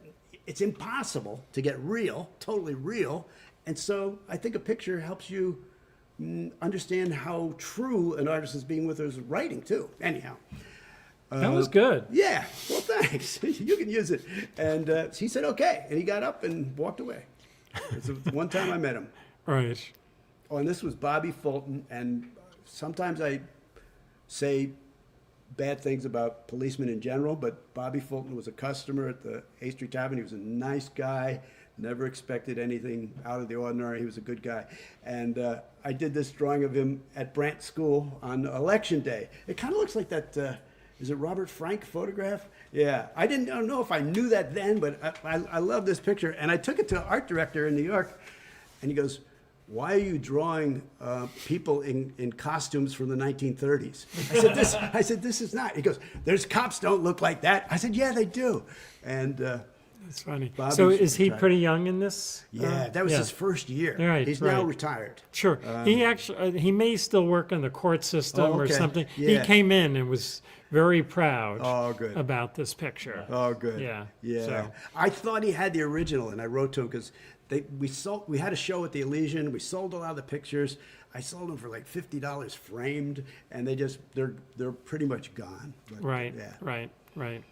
Speaker 2: it's impossible to get real, totally real. And so I think a picture helps you understand how true an artist is being with his writing too. Anyhow.
Speaker 1: That was good.
Speaker 2: Yeah, well, thanks. You can use it. And he said, okay. And he got up and walked away. It's the one time I met him.
Speaker 1: Right.
Speaker 2: Oh, and this was Bobby Fulton. And sometimes I say bad things about policemen in general, but Bobby Fulton was a customer at the A Street Tavern. He was a nice guy, never expected anything out of the ordinary. He was a good guy. And I did this drawing of him at Brant School on Election Day. It kind of looks like that... is it Robert Frank photograph? Yeah, I don't know if I knew that then, but I love this picture. And I took it to an art director in New York, and he goes, why are you drawing people in costumes from the 1930s? I said, this is not. He goes, there's cops don't look like that. I said, yeah, they do. And
Speaker 1: That's funny.
Speaker 2: Bobby's
Speaker 1: So is he
Speaker 2: retired.
Speaker 1: pretty young in this?
Speaker 2: yeah, that was his first year.
Speaker 1: Right,
Speaker 2: He's now
Speaker 1: right.
Speaker 2: retired.
Speaker 1: Sure. He actually he may still work in the court system
Speaker 2: Oh,
Speaker 1: or
Speaker 2: okay.
Speaker 1: something.
Speaker 2: Yeah.
Speaker 1: He came in and was very proud
Speaker 2: Oh, good.
Speaker 1: about this picture.
Speaker 2: Oh, good.
Speaker 1: Yeah,
Speaker 2: Yeah.
Speaker 1: so.
Speaker 2: I thought he had the original, and I wrote to him because we had a show at the Elysian. We sold a lot of the pictures. I sold them for like $50 framed, and they're pretty much gone. But,
Speaker 1: Right,
Speaker 2: Yeah.
Speaker 1: right, right.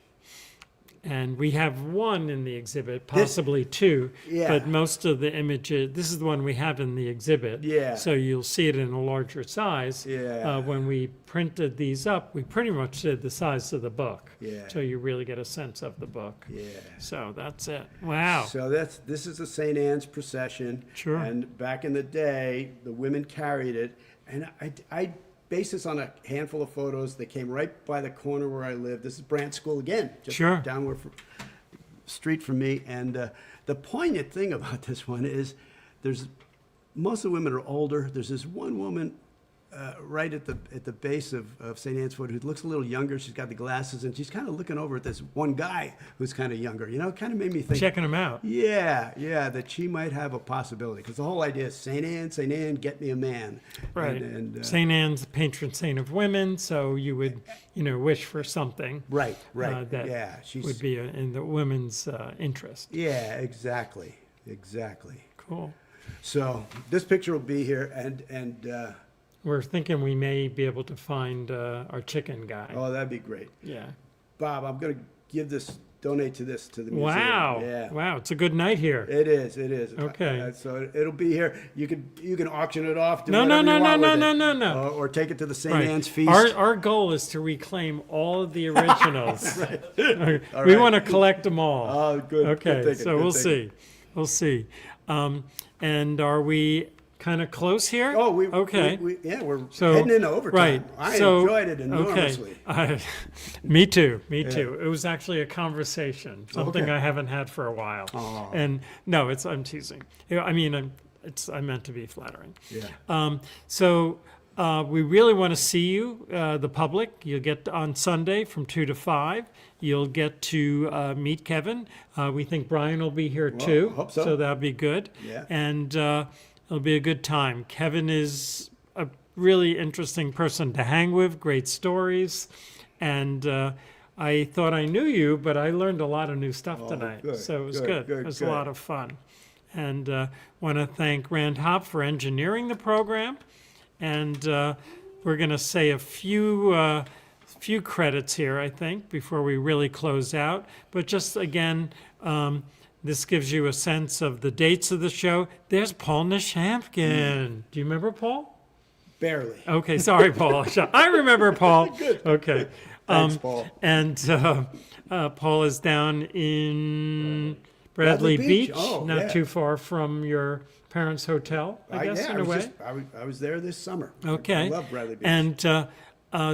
Speaker 1: And we have one in the exhibit, possibly two,
Speaker 2: Yeah.
Speaker 1: but most of the images, this is the one we have in the exhibit.
Speaker 2: Yeah.
Speaker 1: So you'll see it in a larger size.
Speaker 2: Yeah.
Speaker 1: When we printed these up, we pretty much did the size of the book.
Speaker 2: Yeah.
Speaker 1: So you really get a sense of the book.
Speaker 2: Yeah.
Speaker 1: So that's it. Wow.
Speaker 2: So this is the St. Anne's procession.
Speaker 1: Sure.
Speaker 2: And back in the day, the women carried it. And I based this on a handful of photos that came right by the corner where I live. This is Brant School again, just
Speaker 1: Sure.
Speaker 2: down street from me. And the poignant thing about this one is most of the women are older. There's this one woman right at the base of St. Anne's Foot who looks a little younger. She's got the glasses, and she's kind of looking over at this one guy who's kind of younger. You know, it kind of made me think.
Speaker 1: Checking them out.
Speaker 2: Yeah, that she might have a possibility. Because the whole idea is St. Anne, get me a man.
Speaker 1: Right.
Speaker 2: And
Speaker 1: St. Anne's the patron saint of women, so you would, wish for something.
Speaker 2: Right.
Speaker 1: That
Speaker 2: Yeah, she's.
Speaker 1: would be in the women's interest.
Speaker 2: Yeah, exactly.
Speaker 1: Cool.
Speaker 2: So this picture will be here, and
Speaker 1: We're thinking we may be able to find our chicken guy.
Speaker 2: oh, that'd be great.
Speaker 1: Yeah.
Speaker 2: Bob, I'm going to donate to the museum.
Speaker 1: Wow.
Speaker 2: Yeah.
Speaker 1: Wow. It's a good night here.
Speaker 2: It is.
Speaker 1: Okay.
Speaker 2: So it'll be here. You can auction it off. Do
Speaker 1: No,
Speaker 2: whatever you want with it.
Speaker 1: No.
Speaker 2: Or take it to the St.
Speaker 1: Right.
Speaker 2: Anne's feast.
Speaker 1: Our goal is to reclaim all of the originals. We
Speaker 2: right.
Speaker 1: want to collect them all.
Speaker 2: Oh, good.
Speaker 1: Okay.
Speaker 2: Good thinking,
Speaker 1: So
Speaker 2: good
Speaker 1: we'll
Speaker 2: thinking.
Speaker 1: see. We'll see. And are we kind of close here?
Speaker 2: Oh,
Speaker 1: okay.
Speaker 2: We're
Speaker 1: So,
Speaker 2: heading into overtime.
Speaker 1: right.
Speaker 2: I
Speaker 1: So,
Speaker 2: enjoyed it enormously.
Speaker 1: Okay. Me too. It was actually a conversation, something
Speaker 2: Okay.
Speaker 1: I haven't had for a while.
Speaker 2: Aw.
Speaker 1: And no, I'm teasing. I mean, I meant to be flattering.
Speaker 2: Yeah.
Speaker 1: So we really want to see you, the public. You'll get on Sunday from 2 to 5. You'll get to meet Kevin. We think Brian will be here too.
Speaker 2: hope so.
Speaker 1: That'll be good.
Speaker 2: Yeah.
Speaker 1: And it'll be a good time. Kevin is a really interesting person to hang with, great stories. And I thought I knew you, but I learned a lot of new stuff tonight.
Speaker 2: good,
Speaker 1: So it was
Speaker 2: good,
Speaker 1: good. It was a
Speaker 2: good.
Speaker 1: lot of fun. And want to thank Rand Hop for engineering the program. And we're going to say a few credits here, I think, before we really close out. But just again, this gives you a sense of the dates of the show. There's Paul Nishampkin. Do you remember Paul?
Speaker 2: Barely.
Speaker 1: Okay, sorry, Paul. I remember Paul. Okay.
Speaker 2: Thanks, Paul.
Speaker 1: And Paul is down in Bradley Beach,
Speaker 2: Oh,
Speaker 1: not
Speaker 2: yeah.
Speaker 1: too far from your parents' hotel, I guess, in a way.
Speaker 2: I was there this summer.
Speaker 1: Okay.
Speaker 2: I love Bradley Beach.
Speaker 1: And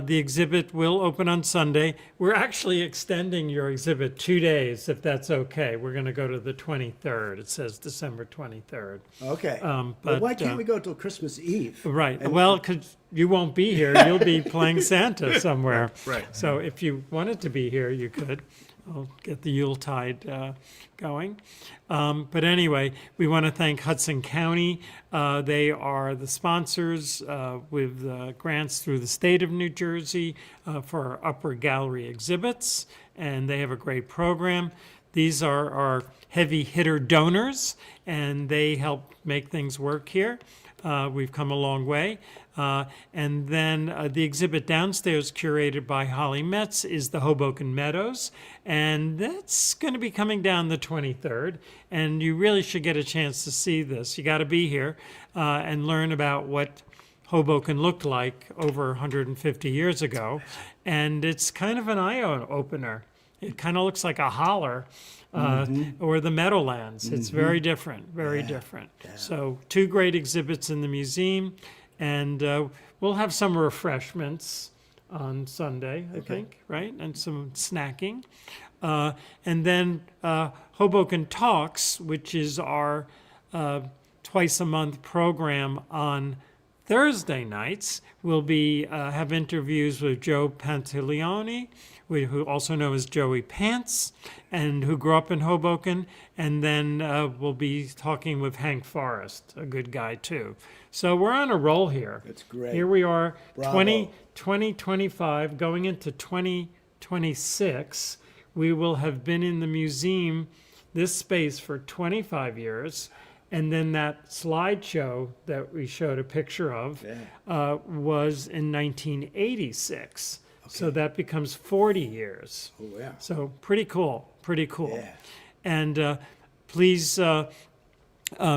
Speaker 1: the exhibit will open on Sunday. We're actually extending your exhibit 2 days, if that's okay. We're going to go to the 23rd. It says December 23rd.
Speaker 2: Okay.
Speaker 1: but,
Speaker 2: But why can't we go till Christmas Eve?
Speaker 1: Right.
Speaker 2: And-
Speaker 1: Well, because you won't be here. You'll be playing Santa somewhere.
Speaker 2: Right.
Speaker 1: So if you wanted to be here, you could. I'll get the Yuletide going. But anyway, we want to thank Hudson County. They are the sponsors with grants through the state of New Jersey for our upper gallery exhibits, and they have a great program. These are our heavy hitter donors, and they help make things work here. We've come a long way. And then the exhibit downstairs, curated by Holly Metz, is the Hoboken Meadows. And that's going to be coming down the 23rd. And you really should get a chance to see this. You got to be here and learn about what Hoboken looked like over 150 years ago. And it's kind of an eye-opener. It kind of looks like a holler. Or the Meadowlands. It's very different, very different. So 2 great exhibits in the museum, and we'll have some refreshments on Sunday, I think, right? And some snacking. And then Hoboken Talks, which is our twice-a-month program on Thursday nights, will be have interviews with Joe Pantaleone, who also known as Joey Pants, and who grew up in Hoboken. And then we'll be talking with Hank Forrest, a good guy too. So we're on a roll here.
Speaker 2: That's great.
Speaker 1: Here we are,
Speaker 2: Bravo.
Speaker 1: 2025, going into 2026. We will have been in the museum, this space, for 25 years. And then that slideshow that we showed a picture of was in 1986. So that becomes 40 years.
Speaker 2: Oh, yeah.
Speaker 1: So pretty cool. Pretty cool.
Speaker 2: Yeah.
Speaker 1: And please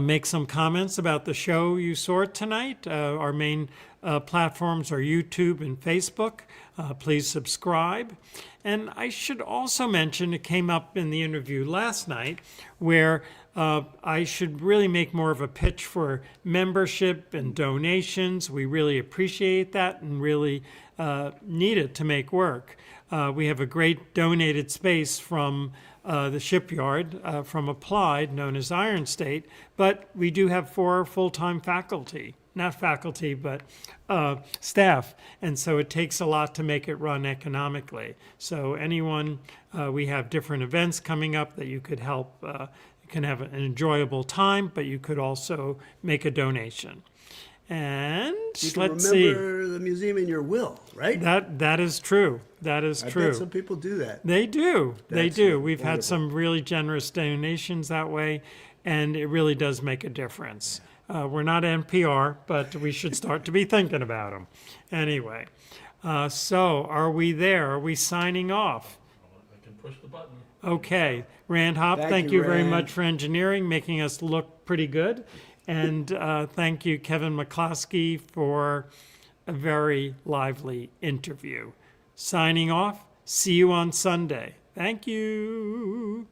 Speaker 1: make some comments about the show you saw tonight. Our main platforms are YouTube and Facebook. Please subscribe. And I should also mention, it came up in the interview last night, where I should really make more of a pitch for membership and donations. We really appreciate that and really need it to make work. We have a great donated space from the shipyard, from Applied, known as Iron State, but we do have 4 full-time faculty. Not faculty, but staff. And so it takes a lot to make it run economically. So anyone, we have different events coming up that you could help. You can have an enjoyable time, but you could also make a donation. And
Speaker 2: You can
Speaker 1: let's see.
Speaker 2: remember the museum in your will, right?
Speaker 1: That is true. That is
Speaker 2: I
Speaker 1: true.
Speaker 2: bet some people do that.
Speaker 1: They do. They
Speaker 2: That's
Speaker 1: do. We've had
Speaker 2: wonderful.
Speaker 1: some really generous donations that way, and it really does make a difference. We're not NPR, but we should start to be thinking about them. Anyway, so are we there? Are we signing off?
Speaker 3: I can push the button.
Speaker 1: Okay. Rand Hop,
Speaker 2: Thank
Speaker 1: thank
Speaker 2: you,
Speaker 1: you very
Speaker 2: Rand.
Speaker 1: much for engineering, making us look pretty good. And thank you, Kevin McCloskey, for a very lively interview. Signing off. See you on Sunday. Thank you.